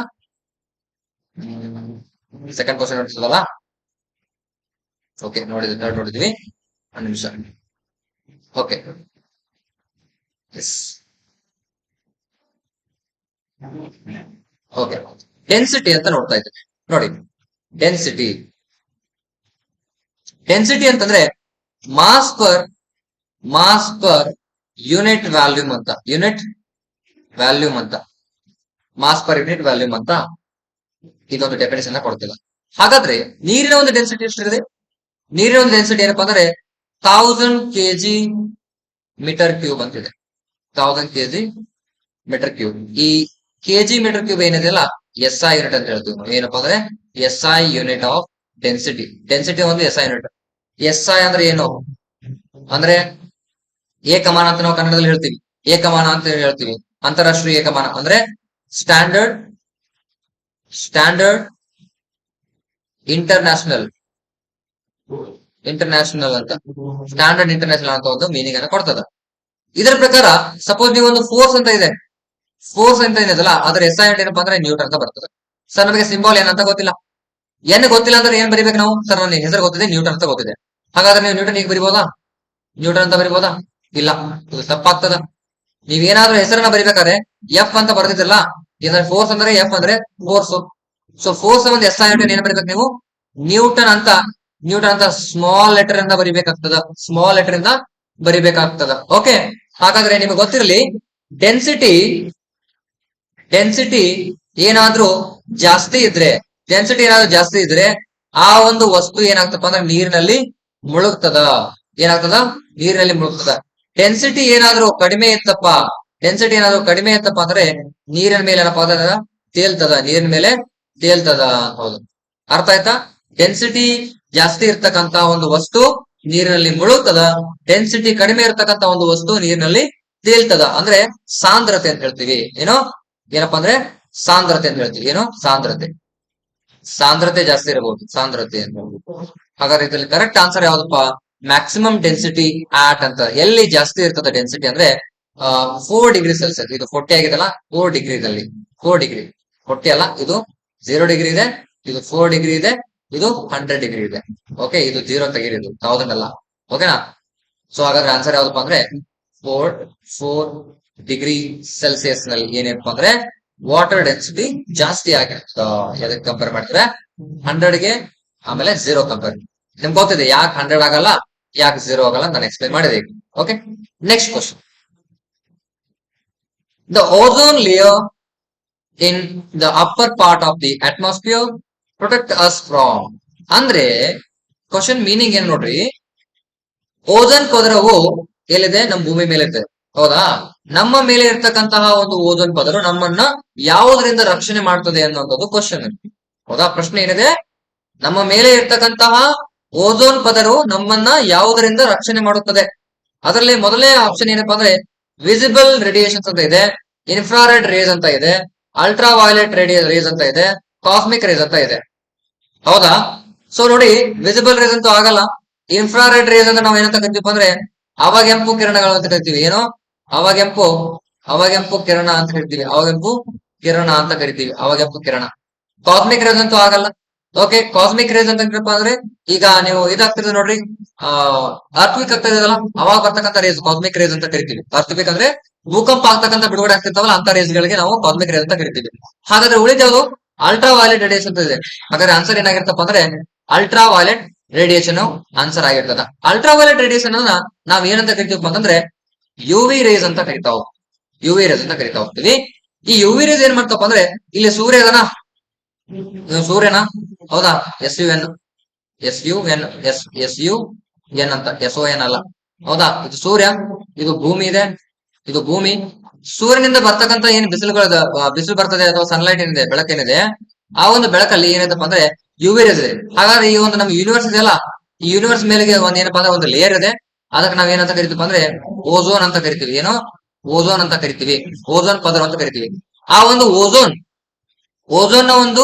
ಸೆಕೆಂಡ್ ಕ್ವಶನ್ ನೋಡಿಸಲ್ಲ. ಓಕೆ, ನೋಡಿದ್ವಿ, ಥರ್ಡ್ ನೋಡಿದ್ವಿ. ಒಂದ್ ನಿಮಿಷ. ಓಕೆ, ಓಕೆ, ಡೆನ್ಸಿಟಿ ಅಂತ ನೋಡ್ತಾ ಇದ್ದೀವಿ ನೋಡಿ. ಡೆನ್ಸಿಟಿ, ಡೆನ್ಸಿಟಿ ಅಂತಂದ್ರೆ ಮಾಸ್ ಪರ್ ಯೂನಿಟ್ ವ್ಯಾಲ್ಯೂಮ್ ಅಂತ, ಯೂನಿಟ್ ವ್ಯಾಲ್ಯೂಮ್ ಅಂತ, ಮಾಸ್ ಪರ್ ಯೂನಿಟ್ ವ್ಯಾಲ್ಯೂಮ್ ಅಂತ ಇದೊಂದು ಡೆಫಿನೇಷನ್ ಕೊಡ್ತಿಲ್ಲ. ಹಾಗಾದ್ರೆ ನೀರಿನ ಒಂದು ಡೆನ್ಸಿಟಿ ಎಷ್ಟಿದೆ? ನೀರಿನ ಒಂದು ಡೆನ್ಸಿಟಿ ಏನಪ್ಪಾ ಅಂದ್ರೆ 1000 kg ಮೀಟರ್ ಕ್ಯೂಬ್ ಅಂತಿದೆ. 1000 kg ಮೀಟರ್ ಕ್ಯೂಬ್. ಈ ಕೆಜಿ ಮೀಟರ್ ಕ್ಯೂಬ್ ಏನಿದೆಯಲ್ಲ, ಎಸ್ ಐ ಯೂನಿಟ್ ಅಂತ ಹೇಳ್ತೀವಿ ನಾವು. ಏನಪ್ಪಾ ಅಂದ್ರೆ S I unit of density. Density ಒಂದು S I unit. S I ಅಂದ್ರೆ ಏನು ಅಂದ್ರೆ ಏಕಮಾನ ಅಂತ ನಾವು ಕನ್ನಡದಲ್ಲಿ ಹೇಳ್ತೀವಿ. ಏಕಮಾನ ಅಂತ ಹೇಳ್ತೀವಿ. ಅಂತಾರಾಷ್ಟ್ರೀಯ ಏಕಮಾನ ಅಂದ್ರೆ ಸ್ಟ್ಯಾಂಡರ್ಡ್, ಸ್ಟ್ಯಾಂಡರ್ಡ್ ಇಂಟರ್ನ್ಯಾಷನಲ್, ಇಂಟರ್ನ್ಯಾಷನಲ್ ಅಂತ, ಸ್ಟ್ಯಾಂಡರ್ಡ್ ಇಂಟರ್ನ್ಯಾಷನಲ್ ಅಂತ ಒಂದು ಮೀನಿಂಗ್ ಅನ್ನ ಕೊಡ್ತದ. ಇದರ ಪ್ರಕಾರ ಸಪೋಸ್ ನೀವು ಒಂದು ಫೋರ್ಸ್ ಅಂತ ಇದೆ, ಫೋರ್ಸ್ ಅಂತ ಏನಿದೆಲ್ಲ ಅದರ ಎಸ್ ಐ ಏನಪ್ಪಾ ಅಂದ್ರೆ ನ್ಯೂಟನ್ ಅಂತ ಬರ್ತದೆ. ಸರ್ ನಮಗೆ ಸಿಂಬಾಲ್ ಏನಂತ ಗೊತ್ತಿಲ್ಲ, ಏನ್ ಗೊತ್ತಿಲ್ಲ ಅಂದ್ರೆ ಏನ್ ಬರಿಬೇಕು ನಾವು? ಸರ್ ನನಗೆ ಹೆಸರು ಗೊತ್ತಿದೆ, ನ್ಯೂಟನ್ ಅಂತ ಗೊತ್ತಿದೆ. ಹಾಗಾದ್ರೆ ನೀವು ನ್ಯೂಟನ್ ಈಗ ಬರಿಬೋದಾ? ನ್ಯೂಟನ್ ಅಂತ ಬರಿಬೋದಾ? ಇಲ್ಲ, ಇದು ತಪ್ಪಾಗ್ತದ. ನೀವೇನಾದ್ರೂ ಹೆಸರನ್ನ ಬರಿಬೇಕಾದ್ರೆ ಎಫ್ ಅಂತ ಬರ್ತಿದ್ರಲ್ಲ, ಇದ್ರೆ ಫೋರ್ಸ್ ಅಂದ್ರೆ ಎಫ್ ಅಂದ್ರೆ ಫೋರ್ಸ್. ಸೊ ಫೋರ್ಸ್ ಒಂದು ಎಸ್ ಐ ಏನ್ ಬರಿಬೇಕು ನೀವು? ನ್ಯೂಟನ್ ಅಂತ, ನ್ಯೂಟನ್ ಅಂತ ಸ್ಮಾಲ್ ಲೆಟರ್ ಇಂದ ಬರಿಬೇಕಾಗ್ತದ, ಸ್ಮಾಲ್ ಲೆಟರ್ ಇಂದ ಬರಿಬೇಕಾಗ್ತದ. ಓಕೆ, ಹಾಗಾದ್ರೆ ನಿಮಗೆ ಗೊತ್ತಿರಲಿ, ಡೆನ್ಸಿಟಿ, ಡೆನ್ಸಿಟಿ ಏನಾದ್ರೂ ಜಾಸ್ತಿ ಇದ್ರೆ, ಡೆನ್ಸಿಟಿ ಏನಾದ್ರೂ ಜಾಸ್ತಿ ಇದ್ರೆ ಆ ಒಂದು ವಸ್ತು ಏನಾಗ್ತಪ್ಪ ಅಂದ್ರೆ ನೀರಿನಲ್ಲಿ ಮುಳುಗ್ತದ. ಏನಾಗ್ತದ? ನೀರಿನಲ್ಲಿ ಮುಳುಗ್ತದ. ಡೆನ್ಸಿಟಿ ಏನಾದ್ರೂ ಕಡಿಮೆ ಇತ್ತಪ್ಪ, ಡೆನ್ಸಿಟಿ ಏನಾದ್ರೂ ಕಡಿಮೆ ಇತ್ತಪ್ಪ ಅಂದ್ರೆ ನೀರಿನ ಮೇಲೆ ಏನಪ್ಪಾ ಅಂದ್ರೆ ತೇಲ್ತದ, ನೀರಿನ ಮೇಲೆ ತೇಲ್ತದ. ಹೌದು, ಅರ್ಥ ಆಯ್ತಾ? ಡೆನ್ಸಿಟಿ ಜಾಸ್ತಿ ಇರ್ತಕ್ಕಂತ ಒಂದು ವಸ್ತು ನೀರಿನಲ್ಲಿ ಮುಳುಗ್ತದ, ಡೆನ್ಸಿಟಿ ಕಡಿಮೆ ಇರ್ತಕ್ಕಂತ ಒಂದು ವಸ್ತು ನೀರಿನಲ್ಲಿ ತೇಲ್ತದ. ಅಂದ್ರೆ ಸಾಂದ್ರತೆ ಅಂತ ಹೇಳ್ತೀವಿ. ಏನೋ ಏನಪ್ಪಾ ಅಂದ್ರೆ ಸಾಂದ್ರತೆ ಅಂತ ಹೇಳ್ತೀವಿ. ಏನೋ ಸಾಂದ್ರತೆ, ಸಾಂದ್ರತೆ ಜಾಸ್ತಿ ಇರಬಹುದು, ಸಾಂದ್ರತೆ ಅಂತ. ಹಾಗಾದ್ರೆ ಇದ್ರಲ್ಲಿ ಕರೆಕ್ಟ್ ಆನ್ಸರ್ ಯಾವ್ದಪ್ಪ? ಮ್ಯಾಕ್ಸಿಮಮ್ ಡೆನ್ಸಿಟಿ ಆಟ್ ಅಂತ. ಎಲ್ಲಿ ಜಾಸ್ತಿ ಇರ್ತದೆ ಡೆನ್ಸಿಟಿ ಅಂದ್ರೆ 4 ಡಿಗ್ರಿ ಸೆಲ್ಸಿಯಸ್. ಇದು 40 ಆಗಿದೆಲ್ಲ, 4 ಡಿಗ್ರಿದಲ್ಲಿ, 4 ಡಿಗ್ರಿ, 40 ಅಲ್ಲ, ಇದು 0 ಡಿಗ್ರಿ ಇದೆ, ಇದು 4 ಡಿಗ್ರಿ ಇದೆ, ಇದು 100 ಡಿಗ್ರಿ ಇದೆ. ಓಕೆ, ಇದು 0 ತೆಗೀರಿ, ಇದು 1000 ಅಲ್ಲ. ಓಕೆನಾ? ಸೊ ಹಾಗಾದ್ರೆ ಆನ್ಸರ್ ಯಾವ್ದಪ್ಪ ಅಂದ್ರೆ 4 ಡಿಗ್ರಿ ಸೆಲ್ಸಿಯಸ್ ನಲ್ಲಿ ಏನಪ್ಪಾ ಅಂದ್ರೆ ವಾಟರ್ ಡೆನ್ಸಿಟಿ ಜಾಸ್ತಿ ಆಗಿರ್ತದ. ಎದಕ್ಕೆ ಕಂಪೇರ್ ಮಾಡ್ತಾರೆ? 100ಗೆ ಆಮೇಲೆ 0 ಕಂಪೇರ್. ನಿಮ್ಗೆ ಗೊತ್ತಿದೆ ಯಾಕೆ 100 ಆಗಲ್ಲ, ಯಾಕೆ 0 ಆಗಲ್ಲ, ನಾನು ಎಕ್ಸ್ಪ್ಲೈನ್ ಮಾಡಿದೆ. Okay, next question. The ozone layer in the upper part of the atmosphere protect us from. ಅಂದ್ರೆ ಕ್ವಶನ್ ಮೀನಿಂಗ್ ಏನ್ ನೋಡ್ರಿ, ಓಜೋನ್ ಪದರವು ಎಲ್ಲಿದೆ? ನಮ್ಮ ಭೂಮಿ ಮೇಲೆ ಇದೆ, ಹೌದಾ? ನಮ್ಮ ಮೇಲೆ ಇರ್ತಕ್ಕಂತಹ ಒಂದು ಓಜೋನ್ ಪದರ ನಮ್ಮನ್ನ ಯಾವುದರಿಂದ ರಕ್ಷಣೆ ಮಾಡ್ತದೆ ಅನ್ನೋದು ಕ್ವಶನ್, ಹೌದಾ? ಪ್ರಶ್ನೆ ಏನಿದೆ? ನಮ್ಮ ಮೇಲೆ ಇರ್ತಕ್ಕಂತಹ ಓಜೋನ್ ಪದರವು ನಮ್ಮನ್ನ ಯಾವುದರಿಂದ ರಕ್ಷಣೆ ಮಾಡುತ್ತದೆ? ಅದರಲ್ಲಿ ಮೊದಲನೇ ಆಪ್ಷನ್ ಏನಪ್ಪಾ ಅಂದ್ರೆ ವಿಸಿಬಲ್ ರೇಡಿಯೇಷನ್ಸ್ ಅಂತ ಇದೆ, ಇನ್ಫ್ರಾರೆಡ್ ರೇಸ್ ಅಂತ ಇದೆ, ಅಲ್ಟ್ರಾ ವೈಲೆಟ್ ರೇಸ್ ಅಂತ ಇದೆ, ಕಾಸ್ಮಿಕ್ ರೇಸ್ ಅಂತ ಇದೆ, ಹೌದಾ? ಸೊ ನೋಡಿ, ವಿಸಿಬಲ್ ರೇಸ್ ಅಂತೂ ಆಗಲ್ಲ. ಇನ್ಫ್ರಾರೆಡ್ ರೇಸ್ ಅಂದ್ರೆ ನಾವ್ ಏನಂತ ಕರಿತೀವಿ ಅಂದ್ರೆ ಅವಗೆಂಪು ಕಿರಣಗಳು ಅಂತ ಕರಿತೀವಿ. ಏನು? ಅವಗೆಂಪು ಅವಗೆಂಪು ಕಿರಣ ಅಂತ ಕರಿತೀವಿ. ಅವಗೆಂಪು ಕಿರಣ ಅಂತ ಕರಿತೀವಿ. ಅವಗೆಂಪು ಕಿರಣ. ಕಾಸ್ಮಿಕ್ ರೇಸ್ ಅಂತೂ ಆಗಲ್ಲ. ಓಕೆ, ಕಾಸ್ಮಿಕ್ ರೇಸ್ ಅಂತ ಅಂದ್ರೆ ಈಗ ನೀವು ಇದಾಗ್ತಿದೆ ನೋಡ್ರಿ, ಅರ್ಥವಿಕ್ ಆಗ್ತಾ ಇದೆಯಲ್ಲ, ಅವಾಗ ಬರ್ತಕ್ಕಂಥ ರೇಸ್ ಕಾಸ್ಮಿಕ್ ರೇಸ್ ಅಂತ ಕರಿತೀವಿ. ಅರ್ಥವಿಕ್ ಅಂದ್ರೆ ಭೂಕಂಪ ಆಗ್ತಕ್ಕಂಥ ಬಿಡುಗಡೆ ಆಗ್ತಿರ್ತಾವಲ್ಲ ಅಂತ ರೇಸ್ ಗಳಿಗೆ ನಾವು ಕಾಸ್ಮಿಕ್ ರೇಸ್ ಅಂತ ಕರಿತೀವಿ. ಹಾಗಾದ್ರೆ ಉಳಿದವರು ಅಲ್ಟ್ರಾ ವೈಲೆಟ್ ರೇಡಿಯೇಷನ್ ಅಂತ ಇದೆ. ಹಾಗಾದ್ರೆ ಆನ್ಸರ್ ಏನಾಗಿರ್ತಪ್ಪ ಅಂದ್ರೆ ಅಲ್ಟ್ರಾ ವೈಲೆಟ್ ರೇಡಿಯೇಷನ್ ಆನ್ಸರ್ ಆಗಿರ್ತದ. ಅಲ್ಟ್ರಾ ವೈಲೆಟ್ ರೇಡಿಯೇಷನ್ ಅನ್ನ ನಾವ್ ಏನಂತ ಕರಿತೀವಪ್ಪ ಅಂತಂದ್ರೆ ಯುವಿ ರೇಸ್ ಅಂತ ಕರಿತಾ ಹೋಗ್ತೀವಿ. ಯುವಿ ರೇಸ್ ಅಂತ ಕರಿತಾ ಹೋಗ್ತೀವಿ. ಈ ಯುವಿ ರೇಸ್ ಏನ್ ಮಾಡ್ತಪ್ಪ ಅಂದ್ರೆ ಇಲ್ಲಿ ಸೂರ್ಯ ಅದನ, ಸೂರ್ಯನ, ಹೌದಾ? S U N S U N S U N ಅಂತ, ಎಸ್ ಓ ಎನ್ ಅಲ್ಲ, ಹೌದಾ? ಇದು ಸೂರ್ಯ, ಇದು ಭೂಮಿ ಇದೆ, ಇದು ಭೂಮಿ. ಸೂರ್ಯನಿಂದ ಬರ್ತಕ್ಕಂತ ಏನ್ ಬಿಸಿಲು ಬರ್ತದೆ ಅಥವಾ ಸನ್ಲೈಟ್ ಏನಿದೆ, ಬೆಳಕೇನಿದೆ, ಆ ಒಂದು ಬೆಳಕಲ್ಲಿ ಏನೈತಪ್ಪ ಅಂದ್ರೆ ಯುವಿ ರೇಸ್ ಇದೆ. ಹಾಗಾದ್ರೆ ಈ ಒಂದು ನಮ್ಮ ಯೂನಿವರ್ಸ್ ಇದೆಯಲ್ಲ, ಈ ಯೂನಿವರ್ಸ್ ಮೇಲೆ ಒಂದ್ ಏನಪ್ಪಾ ಅಂದ್ರೆ ಒಂದು ಲೇಯರ್ ಇದೆ. ಅದಕ್ಕೆ ನಾವ್ ಏನಂತ ಕರಿತೀವಿ ಅಂದ್ರೆ ಓಝೋನ್ ಅಂತ ಕರಿತೀವಿ. ಏನೋ ಓಝೋನ್ ಅಂತ ಕರಿತೀವಿ, ಓಝೋನ್ ಪದರ ಅಂತ ಕರಿತೀವಿ. ಆ ಒಂದು ಓಝೋನ್ ನ ಒಂದು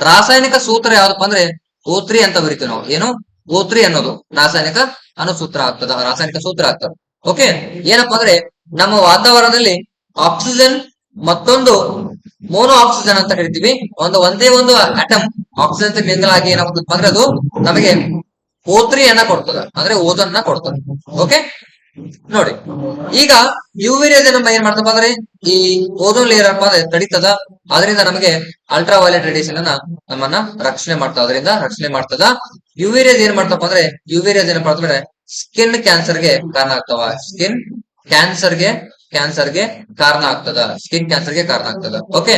ರಾಸಾಯನಿಕ ಸೂತ್ರ ಯಾವ್ದಪ್ಪ ಅಂದ್ರೆ O3 ಅಂತ ಬರಿತೀವಿ ನಾವು. ಏನು? O3 ಅನ್ನೋದು ರಾಸಾಯನಿಕ ಅನುಸೂತ್ರ ಆಗ್ತದ, ರಾಸಾಯನಿಕ ಸೂತ್ರ ಆಗ್ತದೆ. ಓಕೆ, ಏನಪ್ಪಾ ಅಂದ್ರೆ ನಮ್ಮ ವಾತಾವರಣದಲ್ಲಿ ಆಕ್ಸಿಜನ್ ಮತ್ತೊಂದು ಮೋನೋ ಆಕ್ಸಿಜನ್ ಅಂತ ಕರಿತೀವಿ. ಒಂದೇ ಒಂದು ಅಟಮ್ ಆಕ್ಸಿಜನ್ ಮಿಂಗಲ್ ಏನಾಗ್ತದೆ ಅಂದ್ರೆ ಅದು ನಮಗೆ O3 ಅನ್ನ ಕೊಡ್ತದ, ಅಂದ್ರೆ ಓಜೋನ್ ನ ಕೊಡ್ತದೆ. ಓಕೆ, ನೋಡಿ ಈಗ ಯುವಿ ರೇಸ್ ನಮ್ಮ ಏನ್ ಮಾಡ್ತಪ್ಪ ಅಂದ್ರೆ ಈ ಓಜೋನ್ ಲೇಯರ್ ಅಪ್ಪ ತಡೀತದ. ಅದರಿಂದ ನಮಗೆ ಅಲ್ಟ್ರಾ ವೈಲೆಟ್ ರೇಡಿಯೇಷನ್ ಅನ್ನ ನಮ್ಮನ್ನ ರಕ್ಷಣೆ ಮಾಡ್ತದ, ಅದರಿಂದ ರಕ್ಷಣೆ ಮಾಡ್ತದ. ಯುವಿ ರೇಸ್ ಏನ್ ಮಾಡ್ತಪ್ಪ ಅಂದ್ರೆ ಯುವಿ ರೇಸ್ ಏನಪ್ಪಾ ಅಂತಂದ್ರೆ ಸ್ಕಿನ್ ಕ್ಯಾನ್ಸರ್ಗೆ ಕಾರಣ ಆಗ್ತವ. ಸ್ಕಿನ್ ಕ್ಯಾನ್ಸರ್ಗೆ ಕಾರಣ ಆಗ್ತದ, ಸ್ಕಿನ್ ಕ್ಯಾನ್ಸರ್ಗೆ ಕಾರಣ ಆಗ್ತದ. ಓಕೆ,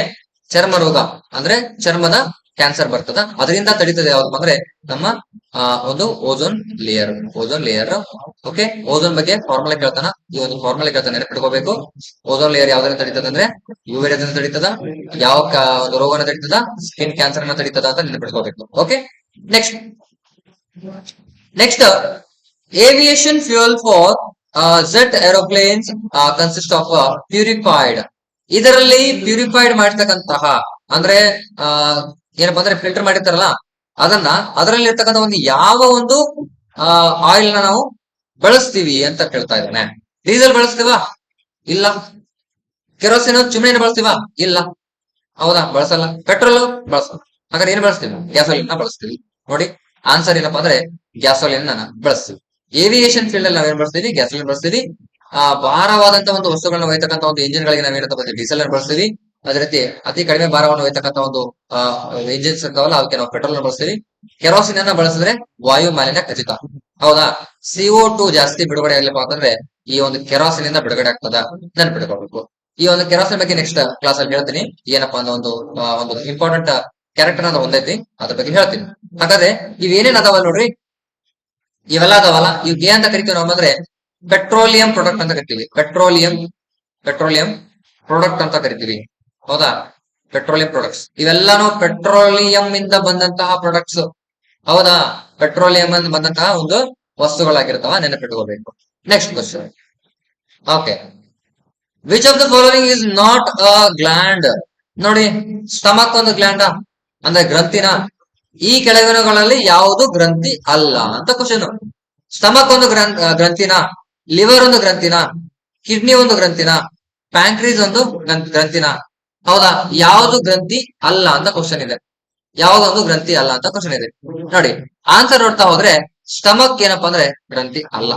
ಚರ್ಮ ರೋಗ ಅಂದ್ರೆ ಚರ್ಮದ ಕ್ಯಾನ್ಸರ್ ಬರ್ತದ, ಅದರಿಂದ ತಡೀತದೆ ಯಾವ್ದಪ್ಪ ಅಂದ್ರೆ ನಮ್ಮ ಒಂದು ಓಜೋನ್ ಲೇಯರ್. ಓಕೆ, ಓಜೋನ್ ಬಗ್ಗೆ ಫಾರ್ಮುಲಾ ಕೇಳ್ತಾನ, ಈ ಒಂದು ಫಾರ್ಮುಲಾ ಕೇಳ್ತಾನೆ, ನೆನಪಿಟ್ಕೋಬೇಕು. ಓಜೋನ್ ಲೇಯರ್ ಯಾವ್ದನ್ನ ತಡೀತದ ಅಂದ್ರೆ ಯುವಿ ರೇಸ್ ತಡೀತದ. ಯಾವ ಒಂದು ರೋಗನ ತಡೀತದ? ಸ್ಕಿನ್ ಕ್ಯಾನ್ಸರ್ ಅನ್ನ ತಡೀತದ ಅಂತ ನೆನಪಿಟ್ಕೋಬೇಕು. Okay, next aviation fuel for jet aeroplanes consist of purified. ಇದರಲ್ಲಿ ಪ್ಯೂರಿಫೈಡ್ ಮಾಡ್ತಕ್ಕಂತಹ ಅಂದ್ರೆ ಏನಪ್ಪಾ ಅಂದ್ರೆ ಫಿಲ್ಟರ್ ಮಾಡಿರ್ತಾರಲ್ಲ ಅದನ್ನ, ಅದರಲ್ಲಿ ಇರ್ತಕ್ಕಂಥ ಒಂದು ಯಾವ ಒಂದು ಆಯಿಲ್ ನ ನಾವು ಬಳಸ್ತೀವಿ ಅಂತ ಕೇಳ್ತಾ ಇದ್ದಾನೆ. ಡೀಸೆಲ್ ಬಳಸ್ತೀವಾ? ಇಲ್ಲ. ಕೆರೋಸಿನ್ ಚಿಮಣಿನ ಬಳಸ್ತೀವಾ? ಇಲ್ಲ, ಹೌದಾ? ಬಳಸಲ್ಲ. ಪೆಟ್ರೋಲ್ ಬಳಸಲ್ಲ. ಹಾಗಾದ್ರೆ ಏನ್ ಬಳಸ್ತೀವಿ? ಗ್ಯಾಸೋಲಿನ್ ಬಳಸ್ತೀವಿ. ನೋಡಿ, ಆನ್ಸರ್ ಏನಪ್ಪಾ ಅಂದ್ರೆ ಗ್ಯಾಸೋಲಿನ್ ಬಳಸ್ತೀವಿ. ಏವಿಯೇಷನ್ ಫೀಲ್ಡ್ ಅಲ್ಲಿ ನಾವೇನ್ ಬಳಸ್ತೀವಿ? ಗ್ಯಾಸೋಲಿನ್ ಬಳಸ್ತೀವಿ. ಭಾರವಾದಂತ ಒಂದು ವಸ್ತುಗಳನ್ನ ಒಯ್ತಕ್ಕಂಥ ಒಂದು ಇಂಜಿನ್ ಗಳಿಗೆ ನಾವೇನಂತ ಬಳಸ್ತೀವಿ? ಡೀಸೆಲ್ ಬಳಸ್ತೀವಿ. ಅದೇ ರೀತಿ ಅತಿ ಕಡಿಮೆ ಭಾರವನ್ನು ಒಯ್ತಕ್ಕಂಥ ಒಂದು ಇಂಜಿನ್ಸ್ ಇರ್ತಾವಲ್ಲ ಅದಕ್ಕೆ ನಾವು ಪೆಟ್ರೋಲ್ ಬಳಸ್ತೀವಿ. ಕೆರೋಸಿನ್ ಅನ್ನ ಬಳಸಿದ್ರೆ ವಾಯು ಮಾಲಿನ್ಯ ಖಚಿತ, ಹೌದಾ? CO2 ಜಾಸ್ತಿ ಬಿಡುಗಡೆ ಆಗ್ಲಿಪ್ಪ ಅಂತಂದ್ರೆ ಈ ಒಂದು ಕೆರೋಸಿನ್ ಇಂದ ಬಿಡುಗಡೆ ಆಗ್ತದ, ನೆನ್ಪಿಟ್ಕೋಬೇಕು. ಈ ಒಂದು ಕೆರೋಸಿನ್ ಬಗ್ಗೆ ನೆಕ್ಸ್ಟ್ ಕ್ಲಾಸ್ ಅಲ್ಲಿ ಹೇಳ್ತೀನಿ. ಏನಪ್ಪಾ ಅನ್ನೋ ಒಂದು ಇಂಪಾರ್ಟೆಂಟ್ ಕ್ಯಾರೆಕ್ಟರ್ ಅನ್ನ ಹೊಂದೈತಿ, ಅದ್ರ ಬಗ್ಗೆ ಹೇಳ್ತೀನಿ. ಹಾಗಾದ್ರೆ ಇವೇನೇನ್ ಅದಾವ ನೋಡ್ರಿ, ಇವೆಲ್ಲ ಅದಾವಲ್ಲ, ಇವ್ ಏನ್ ಅಂತ ಕರಿತೀವಿ ನಾವು ಅಂದ್ರೆ ಪೆಟ್ರೋಲಿಯಂ ಪ್ರಾಡಕ್ಟ್ ಅಂತ ಕರಿತೀವಿ. ಪೆಟ್ರೋಲಿಯಂ ಪ್ರಾಡಕ್ಟ್ ಅಂತ ಕರಿತೀವಿ, ಹೌದಾ? ಪೆಟ್ರೋಲಿಯಂ ಪ್ರಾಡಕ್ಟ್ಸ್ ಇವೆಲ್ಲಾನು ಪೆಟ್ರೋಲಿಯಂ ಇಂದ ಬಂದಂತಹ ಪ್ರಾಡಕ್ಟ್ಸ್, ಹೌದಾ? ಪೆಟ್ರೋಲಿಯಂ ಇಂದ ಬಂದಂತಹ ಒಂದು ವಸ್ತುಗಳಾಗಿರ್ತಾವ, ನೆನಪಿಟ್ಕೋಬೇಕು. Next question. Okay, which of the following is not a gland? ನೋಡಿ, ಸ್ಟಮಕ್ ಒಂದು ಗ್ಲ್ಯಾಂಡ ಅಂದ್ರೆ ಗ್ರಂಥಿನ? ಈ ಕೆಳಗಿನಗಳಲ್ಲಿ ಯಾವುದು ಗ್ರಂಥಿ ಅಲ್ಲ ಅಂತ ಕ್ವಶನ್. ಸ್ಟಮಕ್ ಒಂದು ಗ್ರಂಥಿನ, ಲಿವರ್ ಒಂದು ಗ್ರಂಥಿನ, ಕಿಡ್ನಿ ಒಂದು ಗ್ರಂಥಿನ, ಪ್ಯಾಂಕ್ರೀಸ್ ಒಂದು ಗ್ರಂಥಿನ? ಹೌದಾ? ಯಾವುದು ಗ್ರಂಥಿ ಅಲ್ಲ ಅಂತ ಕ್ವಶನ್ ಇದೆ. ಯಾವ್ದೊಂದು ಗ್ರಂಥಿ ಅಲ್ಲ ಅಂತ ಕ್ವಶನ್ ಇದೆ. ನೋಡಿ, ಆನ್ಸರ್ ನೋಡ್ತಾ ಹೋದ್ರೆ ಸ್ಟಮಕ್ ಏನಪ್ಪಾ ಅಂದ್ರೆ ಗ್ರಂಥಿ ಅಲ್ಲ.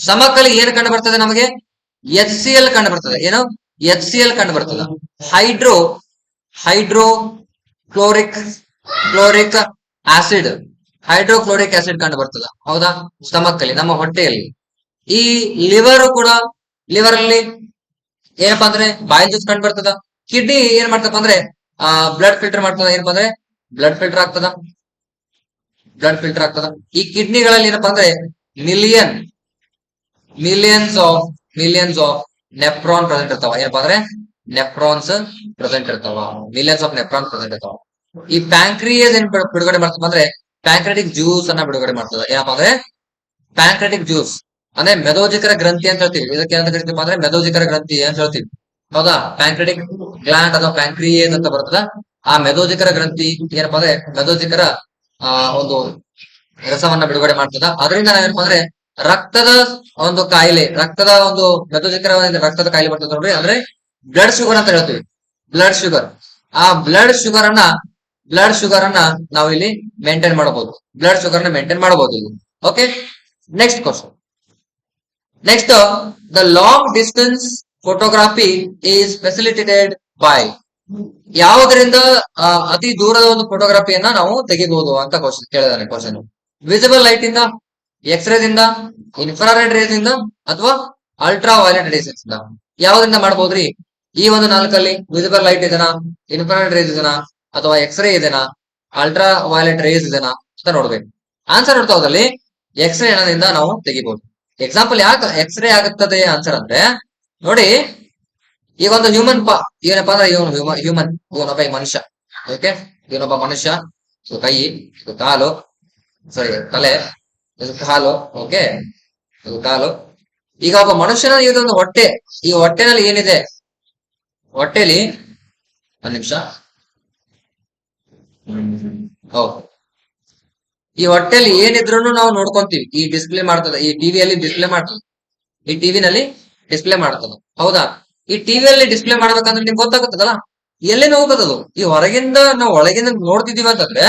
ಸ್ಟಮಕ್ ಅಲ್ಲಿ ಏನ್ ಕಂಡು ಬರ್ತದೆ ನಮಗೆ? HCl ಕಂಡು ಬರ್ತದೆ. ಏನು? HCl ಕಂಡು ಬರ್ತದ. ಹೈಡ್ರೋಕ್ಲೋರಿಕ್ ಆಸಿಡ್ ಕಂಡು ಬರ್ತದ, ಹೌದಾ? ಸ್ಟಮಕ್ ಅಲ್ಲಿ, ನಮ್ಮ ಹೊಟ್ಟೆಯಲ್ಲಿ. ಈ ಲಿವರ್ ಕೂಡ, ಲಿವರ್ ಅಲ್ಲಿ ಏನಪ್ಪಾ ಅಂದ್ರೆ ಬಾಯಿಲ್ ಜ್ಯೂಸ್ ಕಂಡು ಬರ್ತದ. ಕಿಡ್ನಿ ಏನ್ ಮಾಡ್ತಪ್ಪ ಅಂದ್ರೆ ಬ್ಲಡ್ ಫಿಲ್ಟರ್ ಮಾಡ್ತದ. ಏನಪ್ಪಾ ಅಂದ್ರೆ ಬ್ಲಡ್ ಫಿಲ್ಟರ್ ಆಗ್ತದ. ಈ ಕಿಡ್ನಿಗಳಲ್ಲಿ ಏನಪ್ಪಾ ಅಂದ್ರೆ ಮಿಲಿಯನ್ಸ್ ಆಫ್ ನೆಫ್ರಾನ್ ಪ್ರೆಸೆಂಟ್ ಇರ್ತಾವ. ಏನಪ್ಪಾ ಅಂದ್ರೆ ನೆಫ್ರಾನ್ಸ್ ಪ್ರೆಸೆಂಟ್ ಇರ್ತಾವ, ಮಿಲಿಯನ್ಸ್ ಆಫ್ ನೆಫ್ರಾನ್ ಪ್ರೆಸೆಂಟ್ ಇರ್ತಾವ. ಈ ಪ್ಯಾಂಕ್ರಿಯಸ್ ಏನ್ ಬಿಡುಗಡೆ ಮಾಡ್ತಪ್ಪ ಅಂದ್ರೆ ಪ್ಯಾಂಕ್ರೆಟಿಕ್ ಜ್ಯೂಸ್ ಅನ್ನ ಬಿಡುಗಡೆ ಮಾಡ್ತದ. ಏನಪ್ಪಾ ಅಂದ್ರೆ ಪ್ಯಾಂಕ್ರೆಟಿಕ್ ಜ್ಯೂಸ್ ಅಂದ್ರೆ ಮೆದೋಜಿಕರ ಗ್ರಂಥಿ ಅಂತ ಹೇಳ್ತೀವಿ. ಇದಕ್ಕೆ ಏನಂತ ಕರಿತೀವಿ ಅಂದ್ರೆ ಮೆದೋಜಿಕರ ಗ್ರಂಥಿ ಅಂತ ಹೇಳ್ತೀವಿ. ಹೌದಾ? ಪ್ಯಾಂಕ್ರೆಟಿಕ್ ಗ್ಲ್ಯಾಂಡ್ ಅಥವಾ ಪ್ಯಾಂಕ್ರಿಯೇಸ್ ಅಂತ ಬರ್ತದ. ಆ ಮೆದೋಜಿಕರ ಗ್ರಂಥಿ ಏನಪ್ಪಾ ಅಂದ್ರೆ ಮೆದೋಜಿಕರ ಒಂದು ರಸವನ್ನ ಬಿಡುಗಡೆ ಮಾಡ್ತದ. ಅದರಿಂದ ನಾವೇನಪ್ಪ ಅಂದ್ರೆ ರಕ್ತದ ಒಂದು ಕಾಯಿಲೆ, ರಕ್ತದ ಒಂದು ಮೆದೋಜಿಕರ ರಕ್ತದ ಕಾಯಿಲೆ ಬರ್ತದೆ ನೋಡ್ರಿ, ಅಂದ್ರೆ ಬ್ಲಡ್ ಶುಗರ್ ಅಂತ ಹೇಳ್ತೀವಿ. ಬ್ಲಡ್ ಶುಗರ್, ಆ ಬ್ಲಡ್ ಶುಗರ್ ಅನ್ನ ನಾವು ಇಲ್ಲಿ ಮೇಂಟೈನ್ ಮಾಡಬಹುದು. ಬ್ಲಡ್ ಶುಗರ್ ನ ಮೇಂಟೈನ್ ಮಾಡಬಹುದು ಇಲ್ಲಿ. Okay, next question. Next, the long distance photography is facilitated by. ಯಾವುದರಿಂದ ಅತಿ ದೂರದ ಒಂದು ಫೋಟೋಗ್ರಫಿಯನ್ನ ನಾವು ತೆಗಿಬಹುದು ಅಂತ ಕ್ವಶನ್ ಕೇಳಿದಾನೆ. ಕ್ವಶನ್ ವಿಸಿಬಲ್ ಲೈಟ್ ಇಂದ, ಎಕ್ಸ್ರೇಸ್ ಇಂದ, ಇನ್ಫ್ರಾರೆಡ್ ರೇಸ್ ಇಂದ ಅಥವಾ ಅಲ್ಟ್ರಾ ವೈಲೆಟ್ ರೇಸ್ ಇಂದ. ಯಾವ್ದ್ರಿಂದ ಮಾಡಬಹುದ್ರಿ? ಈ ಒಂದು ನಾಲ್ಕಲ್ಲಿ ವಿಸಿಬಲ್ ಲೈಟ್ ಇದೆನಾ, ಇನ್ಫ್ರಾರೆಡ್ ರೇಸ್ ಇದೆನಾ, ಅಥವಾ ಎಕ್ಸ್ರೇ ಇದೆನಾ, ಅಲ್ಟ್ರಾ ವೈಲೆಟ್ ರೇಸ್ ಇದೆನಾ ಅಂತ ನೋಡ್ಬೇಕು. ಆನ್ಸರ್ ನೋಡ್ತಾ ಹೋದಲ್ಲಿ ಎಕ್ಸ್ರೇ ಏನದಿಂದ ನಾವು ತೆಗಿಬಹುದು. ಎಕ್ಸಾಂಪಲ್ ಯಾಕೆ ಎಕ್ಸ್ರೇ ಆಗುತ್ತದೆ ಆನ್ಸರ್ ಅಂದ್ರೆ ನೋಡಿ, ಈಗ ಒಂದು ಹ್ಯೂಮನ್ ಏನಪ್ಪಾ ಅಂದ್ರೆ ಇವನೊಬ್ಬ ಮನುಷ್ಯ. ಓಕೆ, ಇವನೊಬ್ಬ ಮನುಷ್ಯ. ಇದು ಕೈ, ಇದು ಕಾಲು, ಸಾರಿ ತಲೆ, ಇದು ಕಾಲು. ಓಕೆ, ಇದು ಕಾಲು. ಈಗ ಒಬ್ಬ ಮನುಷ್ಯನ ಇದೊಂದು ಹೊಟ್ಟೆ. ಈ ಹೊಟ್ಟೆನಲ್ಲಿ ಏನಿದೆ? ಹೊಟ್ಟೆಲಿ ಒಂದ್ ನಿಮಿಷ. ಈ ಹೊಟ್ಟೆಲಿ ಏನಿದ್ರು ನಾವು ನೋಡ್ಕೊಂತೀವಿ. ಈ ಡಿಸ್ಪ್ಲೇ ಮಾಡ್ತದೆ, ಈ ಟಿವಿಯಲ್ಲಿ ಡಿಸ್ಪ್ಲೇ ಮಾಡ್ತದೆ, ಈ ಟಿವಿನಲ್ಲಿ ಡಿಸ್ಪ್ಲೇ ಮಾಡ್ತದೆ. ಹೌದಾ? ಈ ಟಿವಿಯಲ್ಲಿ ಡಿಸ್ಪ್ಲೇ ಮಾಡ್ಬೇಕಂದ್ರೆ ನಿಮ್ಗೆ ಗೊತ್ತಾಗುತ್ತದಲ್ಲ, ಎಲ್ಲಿಂದ ಹೋಗೋದದು? ಈ ಹೊರಗಿಂದ ನಾವು ಒಳಗಿಂದ ನೋಡ್ತಿದೀವಿ ಅಂತಂದ್ರೆ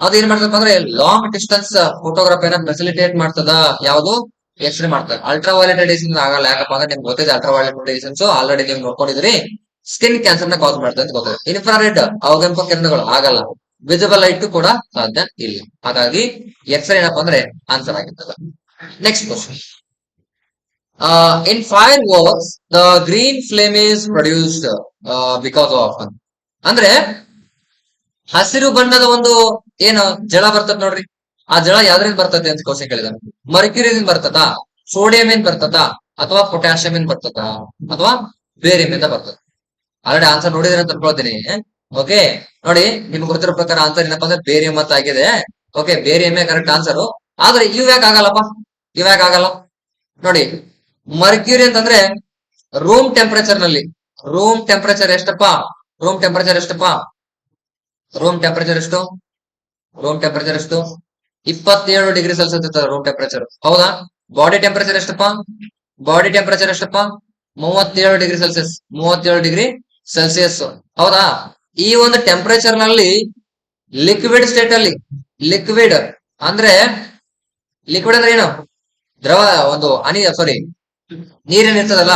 ಅದು ಏನ್ ಮಾಡ್ತಪ್ಪ ಅಂದ್ರೆ ಲಾಂಗ್ ಡಿಸ್ಟೆನ್ಸ್ ಫೋಟೋಗ್ರಫಿನ ಫೆಸಿಲಿಟೇಟ್ ಮಾಡ್ತದ. ಯಾವುದು? ಎಕ್ಸ್ರೇ ಮಾಡ್ತದೆ. ಅಲ್ಟ್ರಾ ವೈಲೆಟ್ ರೇಡಿಯೇಷನ್ ಆಗಲ್ಲ. ಯಾಕಪ್ಪ ಅಂದ್ರೆ ನಿಮ್ಗೆ ಗೊತ್ತಿದೆ, ಅಲ್ಟ್ರಾ ವೈಲೆಟ್ ರೇಡಿಯೇಷನ್ಸ್ ಆಲ್ರೆಡಿ ನೀವು ನೋಡ್ಕೊಂಡಿದ್ರಿ, ಸ್ಕಿನ್ ಕ್ಯಾನ್ಸರ್ ನ ಕಾಸ್ ಮಾಡ್ತದೆ ಅಂತ ಗೊತ್ತಿದೆ. ಇನ್ಫ್ರಾರೆಡ್ ಅವಗಂಪ ಕಿರಣಗಳು ಆಗಲ್ಲ. ವಿಸಿಬಲ್ ಲೈಟ್ ಕೂಡ ಸಾಧ್ಯ ಇಲ್ಲ. ಹಾಗಾಗಿ ಎಕ್ಸ್ರೇ ಏನಪ್ಪಾ ಅಂದ್ರೆ ಆನ್ಸರ್ ಆಗಿರ್ತದ. Next question. In fire works the green flame is produced because of. ಅಂದ್ರೆ ಹಸಿರು ಬಣ್ಣದ ಒಂದು ಏನು ಜಳ ಬರ್ತದ ನೋಡ್ರಿ, ಆ ಜಳ ಯಾವ್ದ್ರಿಂದ ಬರ್ತದೆ ಅಂತ ಕ್ವಶನ್ ಕೇಳಿದ. ಮರ್ಕ್ಯೂರಿಯಿಂದ ಬರ್ತದ, ಸೋಡಿಯಂ ಏನ್ ಬರ್ತದ, ಅಥವಾ ಪೊಟ್ಯಾಷಿಯಂ ಏನ್ ಬರ್ತದ, ಅಥವಾ ಬೇರಿಯಂ ಇಂದ ಬರ್ತದ. ಆಲ್ರೆಡಿ ಆನ್ಸರ್ ನೋಡಿದ್ರೆ ಅಂತ ಅನ್ಕೊಳ್ತೀನಿ. ಓಕೆ, ನೋಡಿ ನಿಮ್ಗೆ ಗೊತ್ತಿರೋ ಪ್ರಕಾರ ಆನ್ಸರ್ ಏನಪ್ಪಾ ಅಂದ್ರೆ ಬೇರಿಯಂ ಅಂತ ಆಗಿದೆ. ಓಕೆ, ಬೇರಿಯಮ್ಮೇ ಕರೆಕ್ಟ್ ಆನ್ಸರ್. ಆದ್ರೆ ಇವ್ ಯಾಕೆ ಆಗಲ್ಲಪ್ಪ? ಇವ್ ಯಾಕೆ ಆಗಲ್ಲ ನೋಡಿ. ಮರ್ಕ್ಯೂರಿ ಅಂತಂದ್ರೆ ರೂಮ್ ಟೆಂಪರೇಚರ್ ನಲ್ಲಿ, ರೂಮ್ ಟೆಂಪರೇಚರ್ ಎಷ್ಟಪ್ಪ? ರೂಮ್ ಟೆಂಪರೇಚರ್ ಎಷ್ಟಪ್ಪ? ರೂಮ್ ಟೆಂಪರೇಚರ್ ಎಷ್ಟು? ರೂಮ್ ಟೆಂಪರೇಚರ್ ಎಷ್ಟು? 27 ಡಿಗ್ರಿ ಸೆಲ್ಸಿಯಸ್ ಇರ್ತದೆ ರೂಮ್ ಟೆಂಪರೇಚರ್. ಹೌದಾ? ಬಾಡಿ ಟೆಂಪರೇಚರ್ ಎಷ್ಟಪ್ಪ? ಬಾಡಿ ಟೆಂಪರೇಚರ್ ಎಷ್ಟಪ್ಪ? 37 ಡಿಗ್ರಿ ಸೆಲ್ಸಿಯಸ್. 37 degree Celsius. ಹೌದಾ? ಈ ಒಂದು ಟೆಂಪರೇಚರ್ ನಲ್ಲಿ ಲಿಕ್ವಿಡ್ ಸ್ಟೇಟ್ ಅಲ್ಲಿ, ಲಿಕ್ವಿಡ್ ಅಂದ್ರೆ ಏನು? ದ್ರವ ಒಂದು ಸಾರಿ ನೀರೇನ್ ಇರ್ತದಲ್ಲ,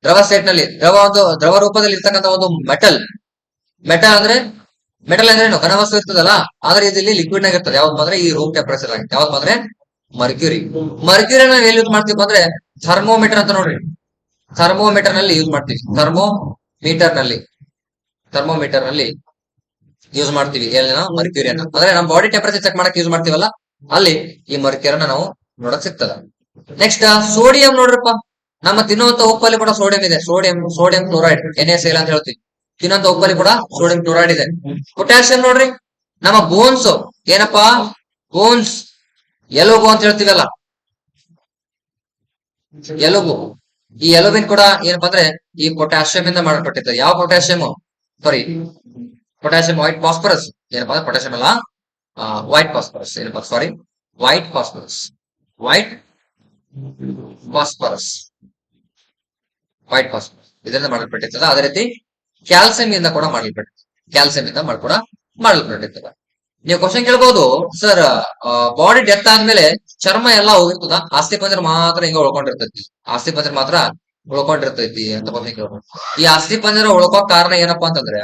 ದ್ರವ ಸ್ಟೇಟ್ ನಲ್ಲಿ, ದ್ರವ ರೂಪದಲ್ಲಿ ಇರ್ತಕ್ಕಂಥ ಒಂದು ಮೆಟಲ್ ಅಂದ್ರೆ ಏನು? ಘನವಸ್ತು ಇರ್ತದಲ್ಲ, ಆದ್ರೆ ಇಲ್ಲಿ ಲಿಕ್ವಿಡ್ ನಾಗ ಇರ್ತದೆ. ಯಾವ್ದು ಅಂದ್ರೆ ಈ ರೂಮ್ ಟೆಂಪರೇಚರ್ ಆಗಿ. ಯಾವ್ದು ಅಂದ್ರೆ ಮರ್ಕ್ಯೂರಿ. ಮರ್ಕ್ಯೂರಿ ನಾವು ಎಲ್ಲಿ ಯೂಸ್ ಮಾಡ್ತೀವಿ ಅಂದ್ರೆ ಥರ್ಮೋಮೀಟರ್ ಅಂತ ನೋಡ್ರಿ. ಥರ್ಮೋಮೀಟರ್ ನಲ್ಲಿ ಯೂಸ್ ಮಾಡ್ತೀವಿ. ಥರ್ಮೋಮೀಟರ್ ನಲ್ಲಿ ಯೂಸ್ ಮಾಡ್ತೀವಿ. ಎಲ್ಲಿ ನಾವು ಮರ್ಕ್ಯೂರಿಯನ್ನ ಅಂದ್ರೆ ನಮ್ಮ ಬಾಡಿ ಟೆಂಪರೇಚರ್ ಚೆಕ್ ಮಾಡಕ್ ಯೂಸ್ ಮಾಡ್ತೀವಲ್ಲ, ಅಲ್ಲಿ ಈ ಮರ್ಕ್ಯೂರಿಯನ್ನ ನಾವು ನೋಡಕ್ ಸಿಗ್ತದ. ನೆಕ್ಸ್ಟ್ ಸೋಡಿಯಂ ನೋಡ್ರಪ್ಪ. ನಮ್ಮ ತಿನ್ನುವಂತ ಉಪ್ಪಲ್ಲಿ ಕೂಡ ಸೋಡಿಯಂ ಇದೆ. ಸೋಡಿಯಂ ಕ್ಲೋರೈಡ್, NaCl ಅಂತ ಹೇಳ್ತೀವಿ. ತಿನ್ನುವಂತ ಉಪ್ಪಲ್ಲಿ ಕೂಡ ಸೋಡಿಯಂ ಕ್ಲೋರೈಡ್ ಇದೆ. ಪೊಟ್ಯಾಷಿಯಂ ನೋಡ್ರಿ, ನಮ್ಮ ಬೋನ್ಸ್ ಏನಪ್ಪಾ? ಬೋನ್ಸ್, ಎಲುಬು ಅಂತ ಹೇಳ್ತೀವಲ್ಲ, ಎಲುಬು. ಈ ಎಲುಬಿನ್ ಕೂಡ ಏನಪ್ಪಾ ಅಂದ್ರೆ ಈ ಪೊಟ್ಯಾಷಿಯಂ ಇಂದ ಮಾಡಲ್ಪಟ್ಟಿರ್ತದೆ. ಯಾವ ಪೊಟ್ಯಾಷಿಯಂ? ಸಾರಿ, ಪೊಟ್ಯಾಷಿಯಂ ವೈಟ್ ಫಾಸ್ಫರಸ್. ಏನಪ್ಪಾ ಅಂದ್ರೆ ಪೊಟ್ಯಾಷಿಯಂ ಅಲ್ಲ, ವೈಟ್ ಫಾಸ್ಫರಸ್. ಏನಪ್ಪಾ? ಸಾರಿ, ವೈಟ್ ಫಾಸ್ಫರಸ್. ಇದರಿಂದ ಮಾಡಲ್ಪಟ್ಟಿರ್ತದೆ. ಅದೇ ರೀತಿ ಕ್ಯಾಲ್ಸಿಯಂ ಇಂದ ಕೂಡ ಮಾಡಲ್ಪಟ್ಟಿರ್ತದೆ. ನೀವು ಕ್ವಶನ್ ಕೇಳ್ಬಹುದು, ಸರ್ ಬಾಡಿ ಡೆತ್ ಆದ್ಮೇಲೆ ಚರ್ಮ ಎಲ್ಲ ಹೋಗಿರ್ತದ, ಆಸ್ತಿ ಪಂಜರ ಮಾತ್ರ ಹಿಂಗ ಉಳ್ಕೊಂಡಿರ್ತೈತಿ ಅಂತ ಕ್ವಶನ್ ಕೇಳ್ಬಹುದು. ಈ ಆಸ್ತಿ ಪಂಜರ ಉಳ್ಕೋಕ್ ಕಾರಣ ಏನಪ್ಪಾ ಅಂತಂದ್ರೆ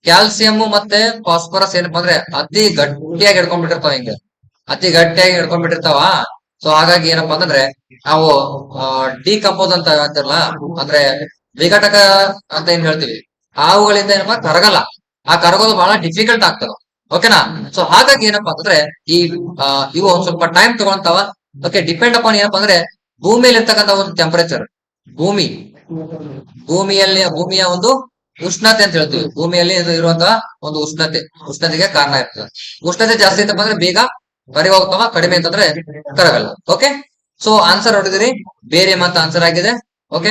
ಕ್ಯಾಲ್ಸಿಯಂ ಮತ್ತೆ ಫಾಸ್ಫರಸ್ ಏನಪ್ಪಾ ಅಂದ್ರೆ ಅತಿ ಗಟ್ಟಿಯಾಗಿ ಹಿಡ್ಕೊಂಡ್ಬಿಟ್ಟಿರ್ತಾವ. ಅತಿ ಗಟ್ಟಿಯಾಗಿ ಹಿಡ್ಕೊಂಡ್ಬಿಟ್ಟಿರ್ತಾವ. ಸೊ ಹಾಗಾಗಿ ಏನಪ್ಪಾ ಅಂತಂದ್ರೆ ನಾವು ಡಿಕಂಪೋಸ್ ಅಂತ ಅಂತಿರಲ್ಲ, ಅಂದ್ರೆ ವಿಘಟಕ ಅಂತ ಏನ್ ಹೇಳ್ತೀವಿ, ಅವುಗಳಿಂದ ಏನಪ್ಪಾ ಕರಗಲ್ಲ. ಆ ಕರಗೋದು ಬಹಳ ಡಿಫಿಕಲ್ಟ್ ಆಗ್ತದ. ಓಕೆನಾ? ಸೊ ಹಾಗಾಗಿ ಏನಪ್ಪಾ ಅಂತಂದ್ರೆ ಇವು ಒಂದ್ ಸ್ವಲ್ಪ ಟೈಮ್ ತಗೊಂತಾವ. ಓಕೆ, ಡಿಪೆಂಡ್ ಅಪಾನ್ ಏನಪ್ಪಾ ಅಂದ್ರೆ ಭೂಮಿಯಲ್ಲಿ ಇರ್ತಕ್ಕಂಥ ಒಂದು ಟೆಂಪರೇಚರ್, ಭೂಮಿ ಭೂಮಿಯ ಒಂದು ಉಷ್ಣತೆ ಅಂತ ಹೇಳ್ತೀವಿ. ಭೂಮಿಯಲ್ಲಿ ಇರುವಂತಹ ಒಂದು ಉಷ್ಣತೆಗೆ ಕಾರಣ ಇರ್ತದೆ. ಉಷ್ಣತೆ ಜಾಸ್ತಿ ಇತ್ತಪ್ಪ ಅಂದ್ರೆ ಬೇಗ ಕರಿ ಹೋಗ್ತಾವ, ಕಡಿಮೆ ಅಂತಂದ್ರೆ ಕರಗಲ್ಲ. ಓಕೆ, ಸೊ ಆನ್ಸರ್ ನೋಡಿದಿರಿ, ಬೇರಿಯಂ ಅಂತ ಆನ್ಸರ್ ಆಗಿದೆ. Okay,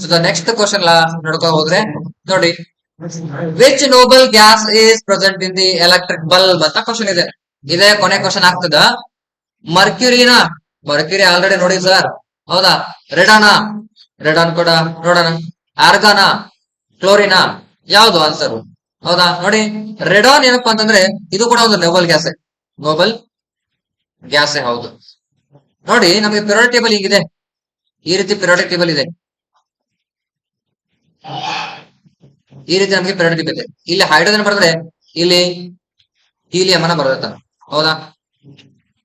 so the next question ನೋಡ್ಕೊ ಹೋದ್ರೆ ನೋಡಿ, which Nobel gas is present in the electric bulb ಅಂತ ಕ್ವಶನ್ ಇದೆ. ಇದೇ ಕೊನೆ ಕ್ವಶನ್ ಆಗ್ತದ. ಮರ್ಕ್ಯೂರಿ ಆಲ್ರೆಡಿ ನೋಡಿ ಸರ್, ಹೌದಾ? ರೆಡಾನ್ ಕೂಡ ನೋಡೋಣ. ಆರ್ಗಾನ, ಕ್ಲೋರಿನಾ, ಯಾವ್ದು ಆನ್ಸರ್? ಹೌದಾ ನೋಡಿ, ರೆಡಾನ್ ಏನಪ್ಪಾ ಅಂತಂದ್ರೆ ಇದು ಕೂಡ ಒಂದು ನೋಬಲ್ ಗ್ಯಾಸೇ ಹೌದು. ನೋಡಿ, ನಮಗೆ ಪಿರಿಯಾಡಿಕ್ ಟೇಬಲ್ ಹೀಗಿದೆ, ಈ ರೀತಿ ಪಿರಿಯಾಡಿಕ್ ಟೇಬಲ್ ಇದೆ. ಈ ರೀತಿ ನಮಗೆ ಪಿರಿಯಾಡಿಕ್ ಟೇಬಲ್ ಇದೆ. ಇಲ್ಲಿ ಹೈಡ್ರೋಜನ್ ಬರೆದ್ರೆ ಇಲ್ಲಿ ಹೀಲಿಯಂ ಅನ್ನ ಬರೆದಿರ್ತಾನೆ, ಹೌದಾ?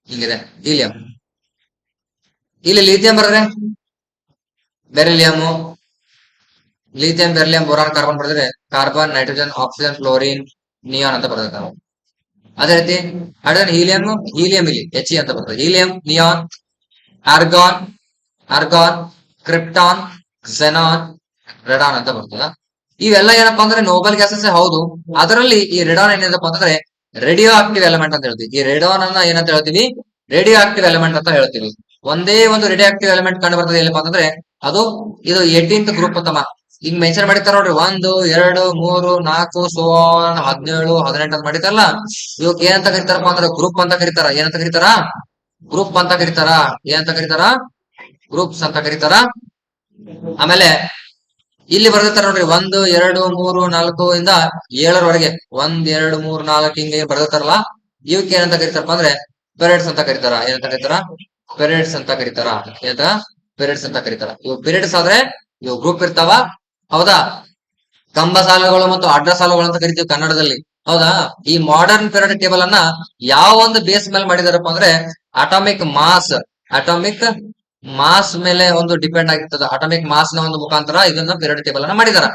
ಹಿಂಗಿದೆ ಹೀಲಿಯಂ. ಇಲ್ಲಿ ಲಿಥಿಯಂ ಬರೆದ್ರೆ ಬೆರಿಲಿಯಂ, ಬೋರಾನ್, ಕಾರ್ಬನ್ ಬರೆದ್ರೆ carbon, nitrogen, oxygen, fluorine, neon ಅಂತ ಬರೆದಿರ್ತಾನೆ. ಅದೇ ರೀತಿ ಹೈಡ್ರೋಜನ್, ಹೀಲಿಯಂ ಇಲ್ಲಿ He ಅಂತ ಬರ್ತದೆ. Helium, neon, argon, krypton, xenon, Radeon ಅಂತ ಬರ್ತದ. ಇವೆಲ್ಲ ಏನಪ್ಪಾ ಅಂದ್ರೆ ನೋಬಲ್ ಗ್ಯಾಸಸ್ ಹೌದು. ಅದರಲ್ಲಿ ಈ ರೆಡಾನ್ ಏನಿದೆಪ್ಪ ಅಂತಂದ್ರೆ ರೇಡಿಯೋ ಆಕ್ಟಿವ್ ಎಲಿಮೆಂಟ್ ಅಂತ ಹೇಳ್ತೀವಿ. ಈ ರೆಡಾನ್ ಅನ್ನ ಏನಂತ ಹೇಳ್ತೀವಿ? ರೇಡಿಯೋ ಆಕ್ಟಿವ್ ಎಲಿಮೆಂಟ್ ಅಂತ ಹೇಳ್ತೀವಿ. ಒಂದೇ ಒಂದು ರೇಡಿಯೋ ಆಕ್ಟಿವ್ ಎಲಿಮೆಂಟ್ ಕಂಡು ಬರ್ತದೆ ಏನಪ್ಪಾ ಅಂತಂದ್ರೆ ಇದು 18th ಗ್ರೂಪ್ ಅಂತಮ್ಮ. ಹಿಂಗ್ ಮೆನ್ಷನ್ ಮಾಡಿರ್ತಾರ ನೋಡ್ರಿ, 1 2 3 4 16 17 18 ಅಂತ ಮಾಡಿತಾರಲ್ಲ, ಇವಕ್ ಏನಂತ ಕರಿತಾರಪ್ಪ ಅಂದ್ರೆ ಗ್ರೂಪ್ ಅಂತ ಕರೀತಾರ. ಏನಂತ ಕರೀತಾರ? ಗ್ರೂಪ್ ಅಂತ ಕರೀತಾರ. ಏನಂತ ಕರೀತಾರ? ಗ್ರೂಪ್ಸ್ ಅಂತ ಕರೀತಾರ. ಆಮೇಲೆ ಇಲ್ಲಿ ಬರ್ದಿರ್ತಾರ ನೋಡ್ರಿ, 1 2 3 4 ಇಂದ 7ರವರೆಗೆ 1 2 3 4 ಹಿಂಗೆ ಬರ್ದಿರ್ತಾರಲ್ಲ, ಇವಕ್ಕೆ ಏನಂತ ಕರೀತಾರಪ್ಪ ಅಂದ್ರೆ ಪೆರಿಯಡ್ಸ್ ಅಂತ ಕರೀತಾರ. ಏನಂತ ಕರೀತಾರ? ಪೆರಿಯಡ್ಸ್ ಅಂತ ಕರೀತಾರ. ಪೆರಿಯಡ್ಸ್ ಅಂತ ಕರೀತಾರ. ಇವು ಪೀರಿಯಡ್ಸ್ ಆದ್ರೆ ಇವು ಗ್ರೂಪ್ ಇರ್ತಾವ, ಹೌದಾ? ಕಂಬ ಸಾಲುಗಳು ಮತ್ತು ಅಡ್ಡ ಸಾಲುಗಳು ಅಂತ ಕರಿತೀವಿ ಕನ್ನಡದಲ್ಲಿ, ಹೌದಾ? ಈ ಮಾಡರ್ನ್ ಪೀರಿಯಡ್ ಟೇಬಲ್ ಅನ್ನ ಯಾವ ಒಂದು ಬೇಸ್ ಮೇಲೆ ಮಾಡಿದಾರಪ್ಪ ಅಂದ್ರೆ ಅಟಾಮಿಕ್ ಮಾಸ್ ಮೇಲೆ ಒಂದು ಡಿಪೆಂಡ್ ಆಗಿರ್ತದ. ಅಟಾಮಿಕ್ ಮಾಸ್ ನ ಒಂದು ಮುಖಾಂತರ ಇದನ್ನ ಪೀರಿಯಡ್ ಟೇಬಲ್ ಅನ್ನ ಮಾಡಿದಾರ.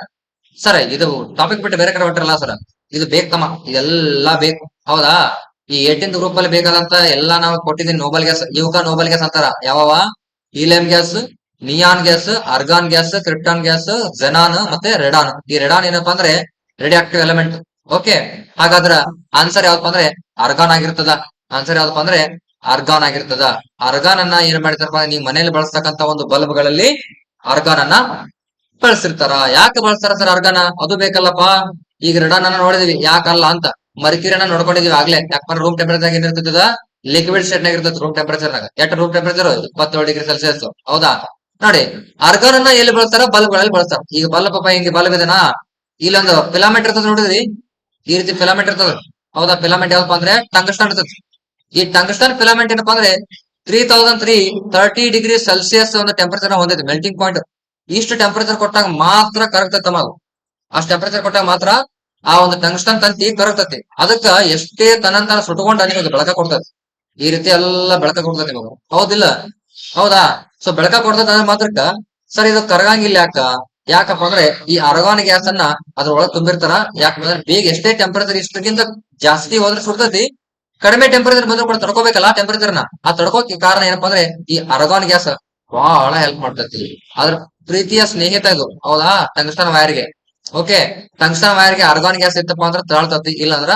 ಸರ್, ಇದು ಟಾಪಿಕ್ ಬಿಟ್ಟು ಬೇರೆ ಕಡೆ ಹೊಂಟಿರಲ್ಲ ಸರ್, ಇದು ಬೇಕಮ್ಮ, ಇದೆಲ್ಲಾ ಬೇಕು, ಹೌದಾ? ಈ 18th ಗ್ರೂಪ್ ಅಲ್ಲಿ ಬೇಕಾದಂತ ಎಲ್ಲಾ ನಾವು ಕೊಟ್ಟಿದ್ದೀನಿ. ನೋಬಲ್ ಗ್ಯಾಸ್, ಇವಕ್ಕ ನೋಬಲ್ ಗ್ಯಾಸ್ ಅಂತಾರ. ಯಾವವ? Helium gas, neon gas, argon gas, krypton gas, xenon ಮತ್ತೆ ರೆಡಾನ್. ಈ ರೆಡಾನ್ ಏನಪ್ಪಾ ಅಂದ್ರೆ ರೇಡಿಯೋ ಆಕ್ಟಿವ್ ಎಲಿಮೆಂಟ್. ಓಕೆ, ಹಾಗಾದ್ರ ಆನ್ಸರ್ ಯಾವ್ದಪ್ಪ ಅಂದ್ರೆ ಆರ್ಗಾನ್ ಆಗಿರ್ತದ. ಆನ್ಸರ್ ಯಾವ್ದಪ್ಪ ಅಂದ್ರೆ ಆರ್ಗಾನ್ ಆಗಿರ್ತದ. ಆರ್ಗಾನ್ ಅನ್ನ ಏನ್ ಮಾಡಿದಾರಪ್ಪ, ನೀವು ಮನೆಯಲ್ಲಿ ಬಳಸ್ತಕ್ಕಂತ ಒಂದು ಬಲ್ಬ್ ಗಳಲ್ಲಿ ಆರ್ಗಾನ್ ಅನ್ನ ಬಳಸಿರ್ತಾರ. ಯಾಕೆ ಬಳಸ್ತಾರ ಸರ್ ಆರ್ಗಾನ? ಅದು ಬೇಕಲ್ಲಪ್ಪ. ಈಗ ರೆಡಾನ್ ಅನ್ನ ನೋಡಿದೀವಿ, ಯಾಕಲ್ಲ ಅಂತ. ಮರ್ಕ್ಯೂರಿಯನ್ನ ನೋಡ್ಕೊಂಡಿದೀವಿ ಆಗ್ಲೇ. ಯಾಕಂದ್ರೆ ರೂಮ್ ಟೆಂಪರೇಚರ್ ಏನಿರ್ತದ? ಲಿಕ್ವಿಡ್ ಸ್ಟೇಟ್ ನಾಗ ಇರ್ತದೆ ರೂಮ್ ಟೆಂಪರೇಚರ್ ನಾಗ. ಎಷ್ಟು ರೂಮ್ ಟೆಂಪರೇಚರ್? 27°C, ಹೌದಾ? ನೋಡಿ, ಆರ್ಗಾನ್ ಅನ್ನ ಎಲ್ಲಿ ಬಳಸ್ತಾರ? ಬಲ್ಬ್ ಗಳಲ್ಲಿ ಬಳಸ್ತಾರ. ಈಗ ಬಲ್ಬ್ ಹಿಂಗೆ ಬಲ್ಬ್ ಇದೆನಾ, ಇಲ್ಲೊಂದು ಫಿಲಾಮೆಂಟ್ ಇರ್ತದ ನೋಡಿದ್ರಿ, ಈ ರೀತಿ ಫಿಲಾಮೆಂಟ್ ಇರ್ತದ, ಹೌದಾ? ಫಿಲಾಮೆಂಟ್ ಯಾವ್ದಪ್ಪ ಅಂದ್ರೆ ಟಂಗ್ಸ್ಟನ್ ಇರ್ತದೆ. ಈ ಟಂಗ್ಸ್ಟನ್ ಫಿಲಾಮೆಂಟ್ ಏನಪ್ಪಾ ಅಂದ್ರೆ 3030°C ಒಂದು ಟೆಂಪರೇಚರ್ ಹೊಂದಿದೆ, ಮೆಲ್ಟಿಂಗ್ ಪಾಯಿಂಟ್. ಇಷ್ಟು ಟೆಂಪರೇಚರ್ ಕೊಟ್ಟಾಗ ಮಾತ್ರ ಕರಗ್ತೈತಮ್ಮ ಅದು. ಅಷ್ಟು ಟೆಂಪರೇಚರ್ ಕೊಟ್ಟಾಗ ಮಾತ್ರ ಆ ಒಂದು ಟಂಗ್ಸ್ಟನ್ ತಂತಿ ಕರಗ್ತತಿ. ಅದಕ್ಕ ಎಷ್ಟೇ ತನಂತರ ಸುಟ್ಕೊಂಡ ನಿಮಗೆ ಬೆಳಕ ಕೊಡ್ತದೆ. ಈ ರೀತಿ ಎಲ್ಲ ಬೆಳಕ ಕೊಡ್ತದೆ ನಿಮಗೆ, ಹೌದಿಲ್ಲ? ಹೌದಾ? ಸೊ ಬೆಳಕ ಕೊಡ್ತದ ಮಾತ್ರಕ್ಕ ಸರ್ ಇದು ಕರಗಂಗಿಲ್ಲ. ಯಾಕಪ್ಪ ಅಂದ್ರೆ ಈ ಆರ್ಗಾನ್ ಗ್ಯಾಸ್ ಅನ್ನ ಅದ್ರೊಳಗೆ ತುಂಬಿರ್ತಾರ. ಯಾಕಂದ್ರೆ ಬೇಗ ಎಷ್ಟೇ ಟೆಂಪರೇಚರ್ ಇಷ್ಟಕ್ಕಿಂತ ಜಾಸ್ತಿ ಹೋದ್ರೆ ಸುಡ್ತತಿ, ಕಡಿಮೆ ಟೆಂಪರೇಚರ್ ಬಂದ್ರು ಕೂಡ ತಡ್ಕೋಬೇಕಲ್ಲ ಟೆಂಪರೇಚರ್ ನ. ಆ ತಡ್ಕೋಕೆ ಕಾರಣ ಏನಪ್ಪಾ ಅಂದ್ರೆ ಈ ಆರ್ಗಾನ್ ಗ್ಯಾಸ್ ಬಹಳ ಹೆಲ್ಪ್ ಮಾಡ್ತೈತಿ. ಅದ್ರ ಪ್ರೀತಿಯ ಸ್ನೇಹಿತ ಇದು, ಹೌದಾ? ಟಂಗ್ಸ್ಟನ್ ವೈರ್ಗೆ. ಓಕೆ, ಟಂಗ್ಸ್ಟನ್ ವೈರ್ಗೆ ಆರ್ಗಾನ್ ಗ್ಯಾಸ್ ಇತ್ತಪ್ಪ ಅಂದ್ರೆ ತಾಳ್ತತಿ, ಇಲ್ಲ ಅಂದ್ರ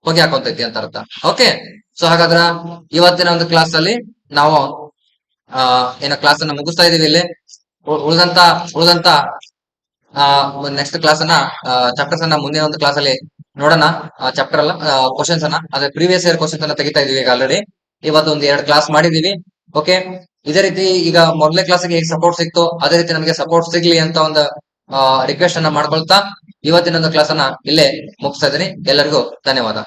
ಹೊಗೆ ಹಾಕೊಂತೈತಿ ಅಂತ ಅರ್ಥ. ಓಕೆ, ಸೊ ಹಾಗಾದ್ರ ಇವತ್ತಿನ ಒಂದು ಕ್ಲಾಸ್ ಅಲ್ಲಿ ನಾವು ಏನೋ ಕ್ಲಾಸ್ ಅನ್ನ ಮುಗಿಸ್ತಾ ಇದೀವಿ. ಇಲ್ಲಿ ಉಳಿದಂತ ನೆಕ್ಸ್ಟ್ ಕ್ಲಾಸ್ ಅನ್ನ ಚಾಪ್ಟರ್ಸ್ ಅನ್ನ ಮುಂದಿನ ಒಂದು ಕ್ಲಾಸ್ ಅಲ್ಲಿ ನೋಡೋಣ. ಚಾಪ್ಟರ್ ಅಲ್ಲ, ಕ್ವಶನ್ಸ್ ಅನ್ನ, ಅದೇ ಪ್ರೀವಿಯಸ್ ಇಯರ್ ಕ್ವಶನ್ಸ್ ಅನ್ನ ತೆಗಿತಾ ಇದೀವಿ. ಈಗ ಆಲ್ರೆಡಿ ಇವತ್ತು ಒಂದು 2 ಕ್ಲಾಸ್ ಮಾಡಿದೀವಿ. ಓಕೆ, ಇದೇ ರೀತಿ ಈಗ ಮೊದಲನೇ ಕ್ಲಾಸ್ಗೆ ಹೇಗೆ ಸಪೋರ್ಟ್ ಸಿಕ್ತು, ಅದೇ ರೀತಿ ನಮಗೆ ಸಪೋರ್ಟ್ ಸಿಗ್ಲಿ ಅಂತ ಒಂದು ರಿಕ್ವೆಸ್ಟ್ ಅನ್ನ ಮಾಡ್ಕೊಳ್ತಾ ಇವತ್ತಿನ ಒಂದು ಕ್ಲಾಸ್ ಅನ್ನ ಇಲ್ಲೇ ಮುಗಿಸ್ತಾ ಇದೀನಿ. ಎಲ್ಲರಿಗೂ ಧನ್ಯವಾದ.